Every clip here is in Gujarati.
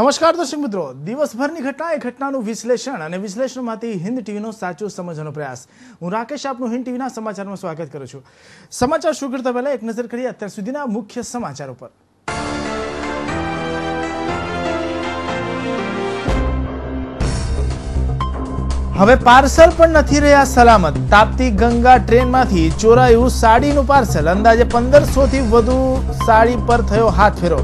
નમસ્કાર દર્શક મિત્રો, દિવસભરની ઘટના એ ઘટનાનું વિશ્લેષણ અને વિશ્લેષણમાંથી હિન્દ ટીવીનો સાચું સમજવાનો પ્રયાસ. હું રાકેશ આપનું હિન્દ ટીવીના સમાચારમાં સ્વાગત કરું છું. સમાચાર શરૂ કરતા પહેલા એક નજર કરીએ અત્યાર સુધીના મુખ્ય સમાચારો પર. હવે પાર્સલ પણ નથી રહ્યા સલામત. તાપ્તી ગંગા ટ્રેનમાંથી ચોરાયું સાડીનું પાર્સલ. અંદાજે 1500 થી વધુ સાડી પર થયો હાથ ફેરો.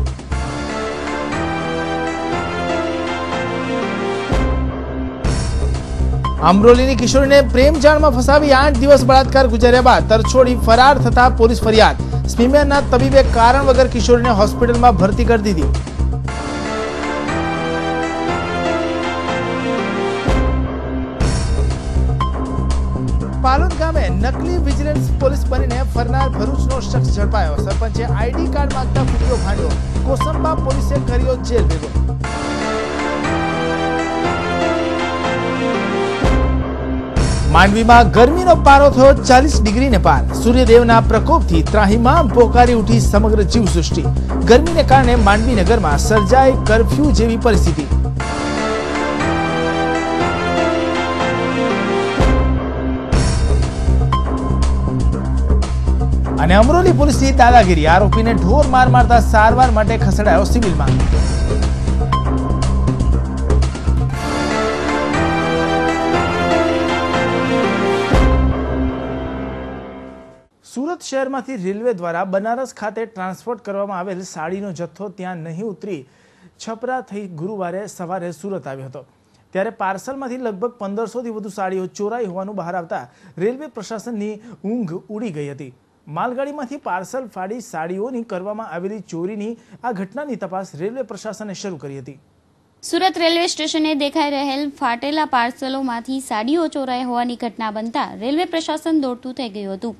અમરોલીની કિશોરીને પ્રેમ જાળમાં ફસાવી 8 દિવસ બળાત્કાર ગુજાર્યા બાદ તરછોડી ફરાર થતા પોલીસ ફરિયાદ. સ્મીમેરના તબીબે કારણ વગર કિશોરીને હોસ્પિટલમાં ભરતી કરી દીધી. પાલોદ ગામે નકલી વિજિલન્સ પોલીસ બનીને ફરનાર ભરૂચનો શખ્સ ઝડપાયો. સરપંચે આઈડી કાર્ડ માંગતા ફૂટ્યો ભાંડો. કોસંબા પોલીસે કર્યો જેલ ભેગો. માંડવીમાં ગરમીનો પારો થયો 40 ડિગ્રીને પાર. સૂર્યદેવના પ્રકોપથી ત્રાહિમામ પોકારી ઉઠી સમગ્ર જીવસૃષ્ટિ. ગરમીને કારણે માંડવી નગરમાં સર્જાઈ કર્ફ્યુ જેવી પરિસ્થિતિ. અને અમરોલી પોલીસની દાદાગીરી. આરોપીને ઢોર માર મારતા સારવાર માટે ખસેડાયો સિવિલમાં. સુરત શહેરમાંથી રેલવે દ્વારા બનારસ ખાતે ટ્રાન્સપોર્ટ કરવામાં આવેલ સાડીનો જથ્થો ત્યાં નહીં ઉતરી છપરા થઈ ગુરુવારે સવારે સુરત આવ્યો હતો. ત્યારે પાર્સલમાંથી લગભગ 1500 થી વધુ સાડીઓ ચોરાઈ હોવાનું બહાર આવતા રેલવે પ્રશાસનની ઊંઘ ઉડી ગઈ હતી. માલગાડીમાંથી પાર્સલ ફાડી સાડીઓની કરવામાં આવેલી ચોરીની આ ઘટનાની તપાસ રેલવે પ્રશાસને શરૂ કરી હતી. સુરત રેલવે સ્ટેશને દેખાઈ રહેલ ફાટેલા પાર્સલોમાંથી સાડીઓ ચોરાઈ હોવાની ઘટના બનતા રેલવે પ્રશાસન દોડતું થઈ ગયું હતું.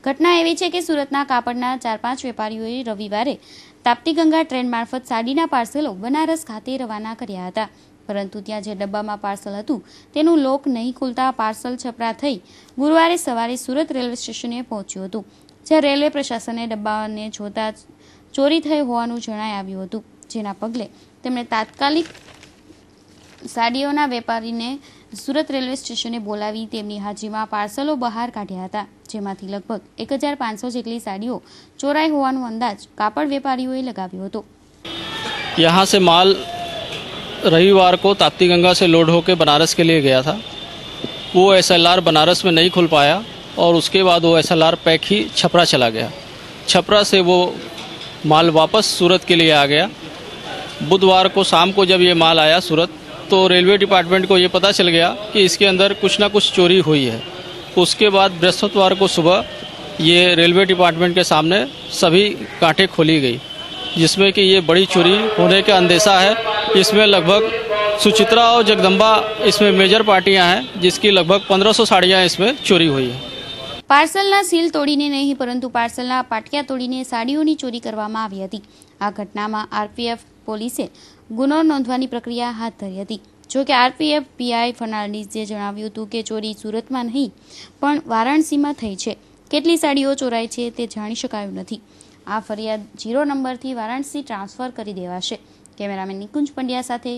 ઘટના એવી છે કે સુરતના કાપડના 4-5 વેપારીઓએ રવિવારે તાપ્તી ગંગા ટ્રેન મારફત સાડીના પાર્સલો બનારસ ખાતે રવાના કર્યા હતા. પરંતુ ત્યાં જે ડબ્બામાં પાર્સલ હતું તેનું લોક નહીં ખુલતા પાર્સલ છપરા થઈ ગુરુવારે સવારે સુરત રેલવે સ્ટેશને પહોંચ્યું હતું. જ્યાં રેલવે પ્રશાસને ડબ્બાને જોતા ચોરી થઈ હોવાનું જણાઈ આવ્યું હતું. જેના પગલે તેમણે તાત્કાલિક સાડીઓના વેપારીને સુરત રેલવે સ્ટેશને બોલાવી તેમની હાજરીમાં પાર્સલો બહાર કાઢ્યા હતા. જેમાંથી લગભગ 1500 જેટલી સાડીઓ ચોરાઈ હોવાનો અંદાજ કાપડ વેપારીઓએ લગાવ્યો હતો. यहाँ से माल रविवार को ताप्ती गंगा से लोड होकर बनारस के लिए गया था. वो SLR बनारस में नहीं खुल पाया और उसके बाद वो SLR पैक ही छपरा चला गया. छपरा से वो माल वापस सूरत के लिए आ गया. बुधवार को शाम को जब ये माल आया सूरत तो रेलवे डिपार्टमेंट को ये पता चल गया कि इसके अंदर कुछ ना कुछ चोरी हुई है. उसके बाद बृहस्पतिवार को सुबह ये रेलवे डिपार्टमेंट के सामने सभी कांटें खोली गई, जिसमें कि ये बड़ी चोरी होने का अंदेशा है. इसमें लगभग सुचित्रा और जगदम्बा इसमें मेजर पार्टियां हैं, जिसकी लगभग 1500 साड़ियां इसमें चोरी हुई है. પાર્સલના સીલ તોડીને નહીં પરંતુ પાર્સલના પાટિયા તોડીને સાડીઓની ચોરી કરવામાં આવી હતી. આ ઘટનામાં RPF પોલીસે ગુનો નોંધવાની પ્રક્રિયા હાથ ધરી હતી. જો કે RPF PI ફર્નાન્ડીઝે જણાવ્યું હતું કે ચોરી સુરતમાં નહીં પણ વારાણસીમાં થઈ છે. કેટલી સાડીઓ ચોરાઈ છે તે જાણી શકાયું નથી. આ ફરિયાદ 0 નંબરથી વારાણસી ટ્રાન્સફર કરી દેવાશે. કેમેરામેન નિકુંજ પંડ્યા સાથે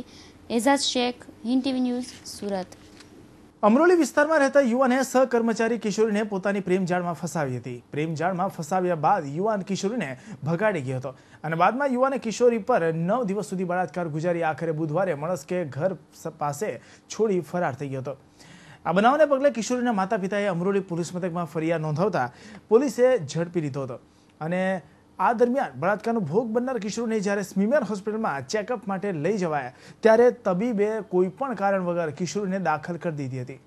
એઝાઝ શેખ, હિન્દ ટીવી ન્યૂઝ, સુરત. અમરોલી વિસ્તારમાં રહેતા યુવાને સહકર્મચારી કિશોરીને પોતાની પ્રેમજાળમાં ફસાવી હતી. પ્રેમજાળમાં ફસાવ્યા બાદ યુવાન કિશોરીને ભગાડી ગયો હતો અને બાદમાં યુવાને કિશોરી પર 9 દિવસ સુધી બળાત્કાર ગુજારી આખરે બુધવારે મળસ્કે ઘર પાસે છોડી ફરાર થઈ ગયો હતો. આ બનાવને પગલે કિશોરીના માતા પિતાએ અમરોલી પોલીસ મથકમાં ફરિયાદ નોંધાવતા પોલીસે ઝડપી લીધો હતો. અને આ દરમિયાન બળાત્કારનો ભોગ બનનાર કિશોરને જ્યારે સ્મીમેર હોસ્પિટલમાં ચેકઅપ માટે લઈ જવાયા ત્યારે તબીબે કોઈ પણ કારણ વગર કિશોરીને દાખલ કરી દીધી હતી.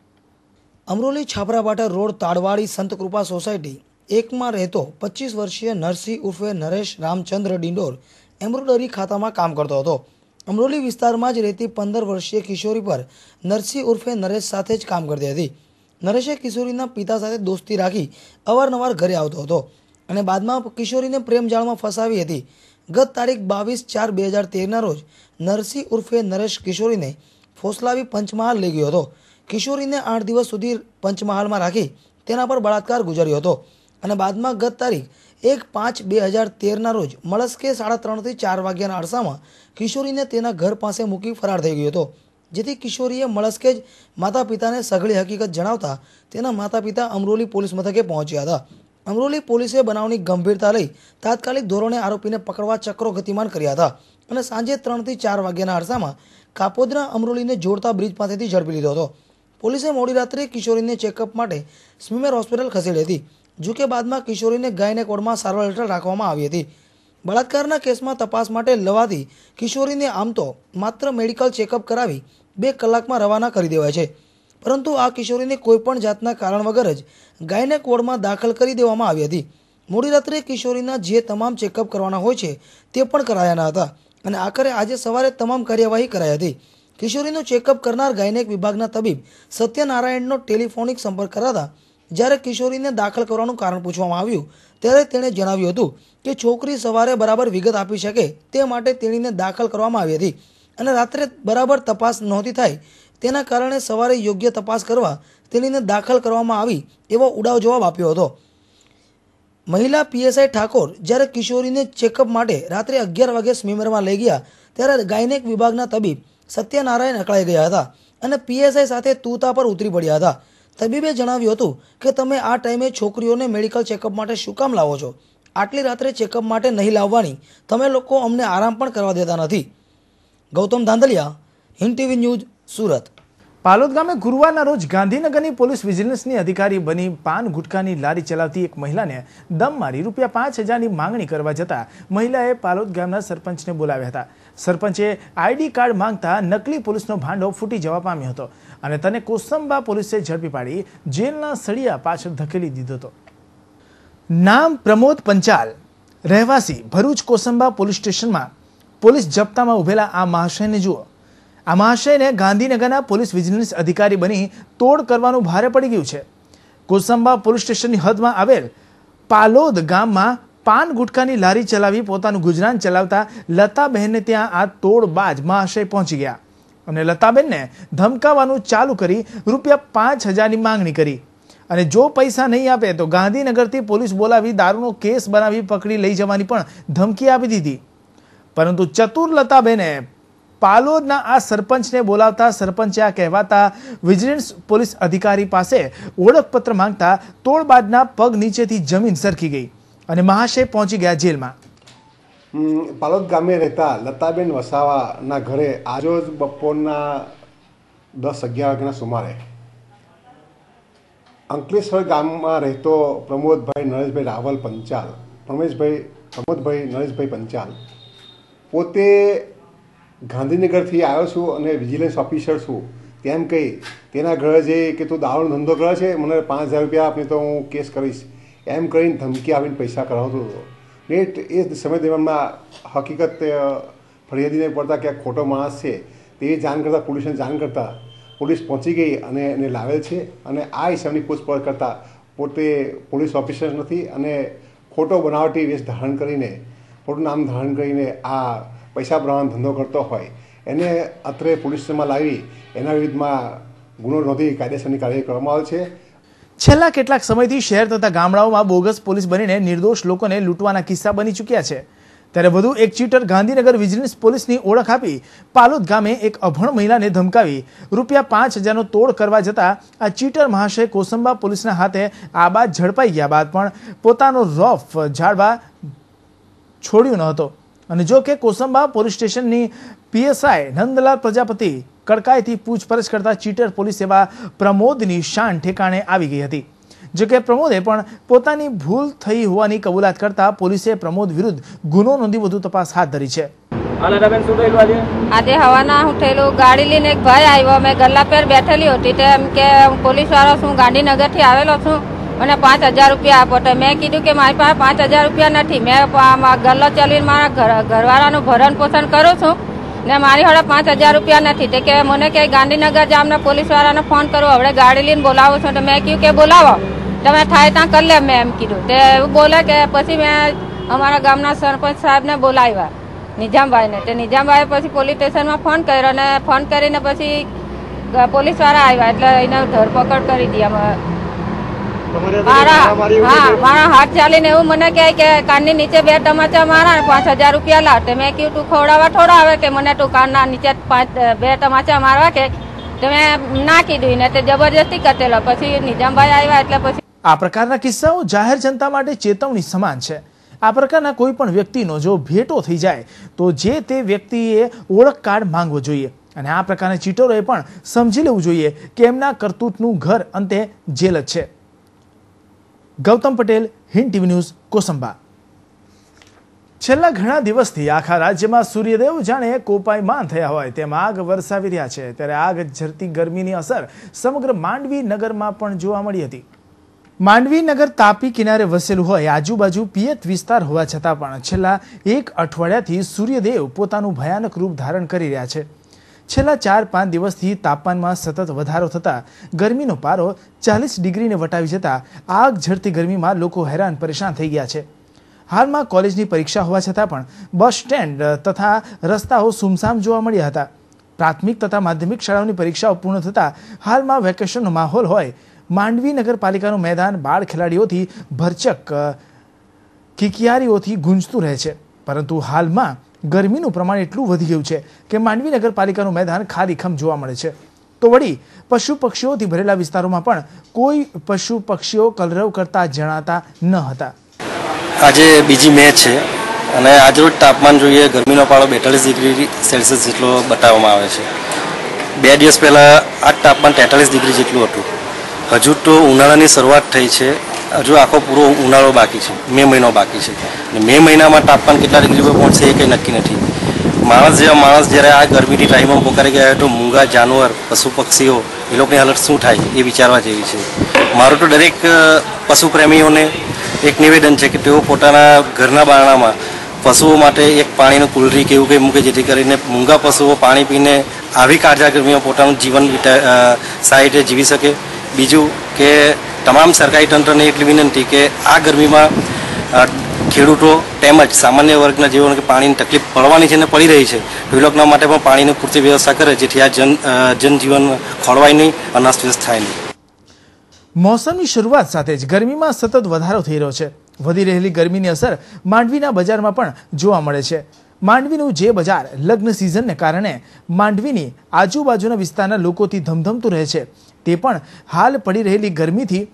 અમરોલી છાપરાપાટા રોડ તાડવાડી સંત કૃપા સોસાયટી એકમાં રહેતો 25 વર્ષીય નરસિંહ ઉર્ફે નરેશ રામચંદ્ર ડિંડોર એમ્બ્રોડરી ખાતામાં કામ કરતો હતો. અમરોલી વિસ્તારમાં જ રહેતી 15 વર્ષીય કિશોરી પર નરસિંહ ઉર્ફે નરેશ સાથે જ કામ કરતી હતી. નરેશે કિશોરીના પિતા સાથે દોસ્તી રાખી અવારનવાર ઘરે આવતો હતો અને બાદમાં કિશોરીને પ્રેમજાળમાં ફસાવી હતી. ગત તારીખ 22/4/2013ના રોજ નરસિંહ ઉર્ફે નરેશ કિશોરીને ફોસલાવી પંચમહાલ લઈ ગયો હતો. કિશોરીને 8 દિવસ સુધી પંચમહાલમાં રાખી તેના પર બળાત્કાર ગુજાર્યો હતો અને બાદમાં ગત તારીખ 1/5/2013 રોજ મળસ્કે 3:30 થી 4 વાગ્યાના અરસામાં કિશોરીને તેના ઘર પાસે મૂકી ફરાર થઈ ગયો હતો, જેથી કિશોરીએ મળસ્કે જ માતા પિતાને સઘળી હકીકત જણાવતા તેના માતા પિતા અમરોલી પોલીસ મથકે પહોંચ્યા હતા. અમરોલી પોલીસે બનાવની ગંભીરતા લઈ તાત્કાલિક ધોરણે આરોપીને પકડવા ચક્રો ગતિમાન કર્યા હતા અને સાંજે 3 થી 4 વાગ્યાના અરસામાં કાપોદ્રા અમરોલીને જોડતા બ્રિજ પાસેથી ઝડપી લીધો હતો. પોલીસે મોડી રાત્રે કિશોરીને ચેકઅપ માટે સ્મીમેર હોસ્પિટલ ખસેડી હતી. જોકે બાદમાં કિશોરીને ગાયનેક વોર્ડમાં સારવાર હેઠળ રાખવામાં આવી હતી. બળાત્કારના કેસમાં તપાસ માટે લવાતી કિશોરીને આમ તો માત્ર મેડિકલ ચેકઅપ કરાવી 2 કલાકમાં રવાના કરી દેવાય છે, પરંતુ આ કિશોરીને કોઈપણ જાતના કારણ વગર જ ગાયનેક વોર્ડમાં દાખલ કરી દેવામાં આવી હતી. મોડી રાત્રે કિશોરીના જે તમામ ચેકઅપ કરવાના હોય છે તે પણ કરાયા ન હતા અને આખરે આજે સવારે તમામ કાર્યવાહી કરાઈ હતી. કિશોરીનું ચેકઅપ કરનાર ગાયનેક વિભાગના તબીબ સત્યનારાયણનો ટેલિફોનિક સંપર્ક કરાતા જ્યારે કિશોરીને દાખલ કરવાનું કારણ પૂછવામાં આવ્યું ત્યારે તેણે જણાવ્યું હતું કે છોકરી સવારે બરાબર વિગત આપી શકે તે માટે તેણીને દાખલ કરવામાં આવી હતી અને રાત્રે બરાબર તપાસ નહોતી થાય, તેના કારણે સવારે યોગ્ય તપાસ કરવા તેણીને દાખલ કરવામાં આવી એવો ઉડાવ જવાબ આપ્યો હતો. મહિલા પીએસઆઈ ઠાકોર જ્યારે કિશોરીને ચેકઅપ માટે રાત્રે 11 વાગે સ્મીમેરમાં લઈ ગયા ત્યારે ગાયનેક વિભાગના તબીબ સત્યનારાયણ અકળાઈ ગયા હતા અને પીએસઆઈ સાથે તૂતા પર ઉતરી પડ્યા હતા. તબીબે જણાવ્યું હતું કે તમે આ ટાઈમે છોકરીઓને મેડિકલ ચેકઅપ માટે શું કામ લાવો છો? આટલી રાત્રે ચેકઅપ માટે નહીં લાવવાની, તમે લોકો અમને આરામ પણ કરવા દેતા નથી. Gautam Dhandhaliya, Hind TV news, Surat. પાલોદ ગામે ગુરુવારના રોજ ગાંધીનગરની પોલીસ વિજિલન્સની અધિકારી બની પાન ગુટખાની લારી ચલાવતી એક મહિલાને દમ મારી ₹5,000ની માંગણી કરવા જતા મહિલાએ પાલોદ ગામના સરપંચને બોલાવ્યા હતા. સરપંચે આઈડી કાર્ડ માંગતા નકલી પોલીસનો ભાંડો ફૂટી જવા પામ્યો હતો અને તેને કોસંબા પોલીસે ઝડપી પાડી જેલના સળિયા પાછળ ધકેલી દીધો હતો. નામ પ્રમોદ પંચાલ, રહેવાસી ભરૂચ કોસંબા પોલીસ સ્ટેશનમાં પોલીસ જપ્તામાં ઉભેલા આ મહાશયને જુઓ. આ મહાશયને ગાંધીનગરના પોલીસ વિજિલન્સ અધિકારી બની તોડ કરવાનું ભારે પડી ગયું છે. કોસંબા પોલીસ સ્ટેશનની હદમાં આવેલ પાલોદ ગામમાં પાન ગુટખાની લારી ચલાવી પોતાનું ગુજરાન ચલાવતા લતાબહેનને ત્યાં આ તોડબાજ મહાશય પહોંચી ગયા અને લતાબેનને ધમકાવવાનું ચાલુ કરી ₹5,000ની માંગણી કરી અને જો પૈસા નહીં આપે તો ગાંધીનગરથી પોલીસ બોલાવી દારૂનો કેસ બનાવી પકડી લઈ જવાની પણ ધમકી આપી દીધી. પરંતુ ચતુર લતાબેને પાલોદના આ સરપંચને બોલાવતા સરપંચે આ કહેવાતા વિજિલન્સ પોલીસ અધિકારી પાસે ઓળખપત્ર માંગતા તોડબાજના પગ નીચેથી જમીન સરકી ગઈ અને મહાશય પહોંચી ગયા જેલમાં. પાલોદ ગામે રહેતા લતાબેન વસાવાના ઘરે આજરોજ બપોરના 10-11 વાગ્યાના સુમારે અંકલેશ્વર ગામમાં રહેતો પ્રમોદભાઈ નરેશભાઈ રાવલ પંચાલ, પ્રમોદભાઈ નરેશભાઈ પંચાલ પોતે ગાંધીનગરથી આવ્યો છું અને વિજિલન્સ ઓફિસર છું તેમ કહી તેના ઘરે જઈ કે તું દારૂનો ધંધો કરે છે, મને ₹5,000 આપને તો હું કેસ કરીશ એમ કરીને ધમકી આવીને પૈસા કરાવતો હતો. ને એ સમય દરમિયાનમાં હકીકત ફરિયાદીને પડતા કે આ ખોટો માણસ છે તે જાણ કરતાં પોલીસને જાણ કરતાં પોલીસ પહોંચી ગઈ અને એને લાવેલ છે અને આ હિસાબની પૂછપરછ કરતાં પોતે પોલીસ ઓફિસર નથી અને ખોટો બનાવટી વેશ ધારણ કરીને ખોટું નામ ધારણ કરીને આ પૈસા પ્રમાણ ધંધો કરતો હોય એને અત્રે પોલીસ સ્ટેશનમાં લાવી એના વિરુદ્ધમાં ગુનો નોંધી કાયદેસરની કાર્યવાહી કરવામાં આવે છે. છેલ્લા કેટલાક સમયથી શહેર તથા ગામડાઓમાં બોગસ પોલીસ બનીને નિર્દોષ લોકોને લૂંટવાના કિસ્સા બની ચૂક્યા છે. ત્યારે વધુ એક ચીટર ગાંધીનગર વિજિલન્સ પોલીસની ઓળખ આપી પાલોદ ગામે એક અભણ મહિલાને ધમકાવી ₹5,000નો તોડ કરવા જતા આ ચીટર મહાશય કોસંબા પોલીસના હાથે આ બાદ ઝડપાઈ ગયા બાદ પણ પોતાનો રોફ ઝાડવા છોડ્યું ન હતો. અને જો કે કોસંબા પોલીસ સ્ટેશનની પીએસઆઈ નંદલાલ પ્રજાપતિ કડકાઈથી પૂછપરછ કરતા ચીટર પોલીસ એવા પ્રમોદની શાન ઠેકાણે આવી ગઈ હતી. જો કે પ્રમોદે પણ પોતાની ભૂલ થઈ હોવાની કબૂલાત કરતા પોલીસે પ્રમોદ વિરુદ્ધ ગુનો નોંધી વધુ તપાસ હાથ ધરી છે. આજે હવાના હું થયેલું ગાડી લઈને એક ભાઈ આવ્યો, મેં ગલ્લા પર બેઠેલી હતી તેમ કે પોલીસ વાળો છું, ગાંધીનગરથી આવેલો છું અને ₹5,000 આપો. તો મેં કીધું કે મારી પાસે ₹5,000 નથી, મેં ગલ્લો ચલાવીને મારા ઘરવાળાનું ભરણ પોષણ કરું છું ને મારી જોડે ₹5,000 નથી. તે કે મને કે ગાંધીનગર જામને પોલીસ વાળાને ફોન કરો, હવે ગાડી લઈને બોલાવું છું. તો મેં કહ્યું કે બોલાવો, તમે થાય ત્યાં કરી લે, મેં એમ કીધું. તે એવું બોલે કે પછી મેં અમારા ગામના સરપંચ સાહેબને બોલાવ્યા, નિજામભાઈને. તે નિજામભાઈએ પછી પોલીસ સ્ટેશનમાં ફોન કર્યો અને ફોન કરીને પછી પોલીસ વાળા આવ્યા એટલે એને ધરપકડ કરી દીધી. મારા હાથ ચાલીને એવું મને કહે કે કાનની નીચે 2 ટમાચા મારા 5,000 રૂપિયા લાવ. મેં કીધું તું ખવડાવવા થોડા આવે કે મને તું કાનના નીચે 2 ટમાચા મારવા કે મેં ના કીધું ને તે જબરજસ્તી કરેલો. પછી નિજામભાઈ આવ્યા એટલે પછી આ પ્રકારના કિસ્સાઓ જાહેર જનતા માટે ચેતવણી સમાન છે. આ પ્રકારના કોઈ પણ વ્યક્તિનો જો ભેટો થઈ જાય તો જે તે વ્યક્તિએ ઓળખ કાર્ડ માંગવો જોઈએ અને આ પ્રકારના ચીટરોએ પણ સમજી લેવું જોઈએ કે એમના કરતૂતનું ઘર અંતે જેલ જ છે. Gautam Patel, Hind TV news, Kosamba. છેલ્લા ઘણા દિવસથી આખા રાજ્યમાં સૂર્યદેવ જાણે કોપાયમાન થયા હોય તેમ આગ વરસાવી રહ્યા છે. ત્યારે આગ ઝરતી ગરમીની અસર સમગ્ર માંડવી નગરમાં પણ જોવા મળી હતી. માંડવી નગર તાપી કિનારે વસેલું હોય, આજુબાજુ પિયત વિસ્તાર હોવા છતાં પણ છેલ્લા 1 અઠવાડિયાથી સૂર્યદેવ પોતાનું ભયાનક રૂપ ધારણ કરી રહ્યા છે. છેલ્લા 4-5 દિવસથી તાપમાનમાં સતત વધારો થતા ગરમીનો પારો 40 ડિગ્રીને વટાવી જતા આગ ઝરતી ગરમીમાં લોકો હેરાન પરેશાન થઈ ગયા છે. હાલમાં કોલેજની પરીક્ષા હોવા છતાં પણ બસ સ્ટેન્ડ તથા રસ્તાઓ સુમસામ જોવા મળ્યા હતા. પ્રાથમિક તથા માધ્યમિક શાળાઓની પરીક્ષાઓ પૂર્ણ થતા હાલમાં વેકેશનનો માહોલ હોય. માંડવી નગરપાલિકાનું મેદાન બાળ ખેલાડીઓથી ભરચક કિકિયારીઓથી ગુંજતું રહે છે. પરંતુ હાલમાં ગરમીનું પ્રમાણ એટલું વધી ગયું છે કે માંડવી નગરપાલિકાનું મેદાન ખાલીખમ જોવા મળે છે. તો વળી પશુ પક્ષીઓથી ભરેલા વિસ્તારોમાં પણ કોઈ પશુ પક્ષીઓ કલરવ કરતા જણાતા ન હતા. આજે બીજી મેચ છે અને આજરોજ તાપમાન જોઈએ ગરમીનો પારો 42 ડિગ્રી સેલ્સિયસ જેટલો બતાવવામાં આવે છે. 2 દિવસ પહેલાં આ તાપમાન 43 ડિગ્રી જેટલું હતું. હજુ તો ઉનાળાની શરૂઆત થઈ છે. હજુ આખો પૂરો ઉનાળો બાકી છે, મે મહિનો બાકી છે. અને મે મહિનામાં તાપમાન કેટલા ડિગ્રી પર પહોંચશે એ કંઈ નક્કી નથી. માણસ જ્યારે આ ગરમીની ટાઈમમાં પોકારી ગયા હોય તો મૂંગા જાનવર, પશુ પક્ષીઓ એ લોકોની હાલત શું થાય એ વિચારવા જેવી છે. મારું તો દરેક પશુ પ્રેમીઓને એક નિવેદન છે કે તેઓ પોતાના ઘરના બારણામાં પશુઓ માટે એક પાણીનું કુલરી કે એવું કંઈ મૂકે જેથી કરીને મૂંગા પશુઓ પાણી પીને આવી કાળજા ગરમીમાં પોતાનું જીવન સારી રીતે જીવી શકે. બીજું કે તમામ સરકારી તંત્રને એટલી વિનંતી કે આ ગરમીમાં ખેડૂતો તેમજ સામાન્ય વર્ગના જેઓને કે પાણીની તકલીફ પડવાની છે અને પડી રહી છે તો એ લોકોના માટે પણ પાણીની પૂરતી વ્યવસ્થા કરે જેથી આ જનજીવન ખોરવાય નહીં, અનાસ્તવ્યસ્ત થાય નહીં. મોસમની શરૂઆત સાથે જ ગરમીમાં સતત વધારો થઈ રહ્યો છે. વધી રહેલી ગરમીની અસર માંડવીના બજારમાં પણ જોવા મળે છે. માંડવીનું જે બજાર લગ્ન સિઝનને કારણે માંડવીની આજુબાજુના વિસ્તારના લોકોથી ધમધમતું રહે છે તે પણ હાલ પડી રહેલી ગરમીથી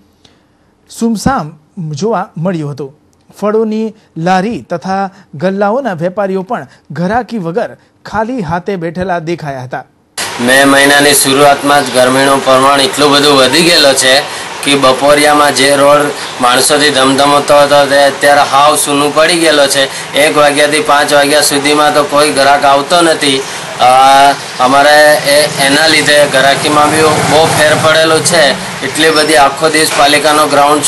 સુમસામ જોવા મળ્યું હતું. ફળોની લારી તથા ગલ્લાઓના વેપારીઓ પણ ઘરાકી વગર ખાલી હાથે બેઠેલા દેખાયા હતા. મે મહિનાની શરૂઆતમાં જ ગરમીનું પ્રમાણ એટલું બધું વધી ગયેલો છે કે બપોરિયામાં જે રોડ માણસોથી ધમધમતો હતો તે અત્યારે હાવ સૂનું પડી ગયેલો છે. 1 વાગ્યાથી 5 વાગ્યા સુધીમાં તો કોઈ ગ્રાહક આવતો નથી. અમારે એના લીધે ગ્રાહકીમાં બી બહુ ફેર પડેલો છે. એટલી બધી આખો દિવસ પાલિકાનો ગ્રાઉન્ડ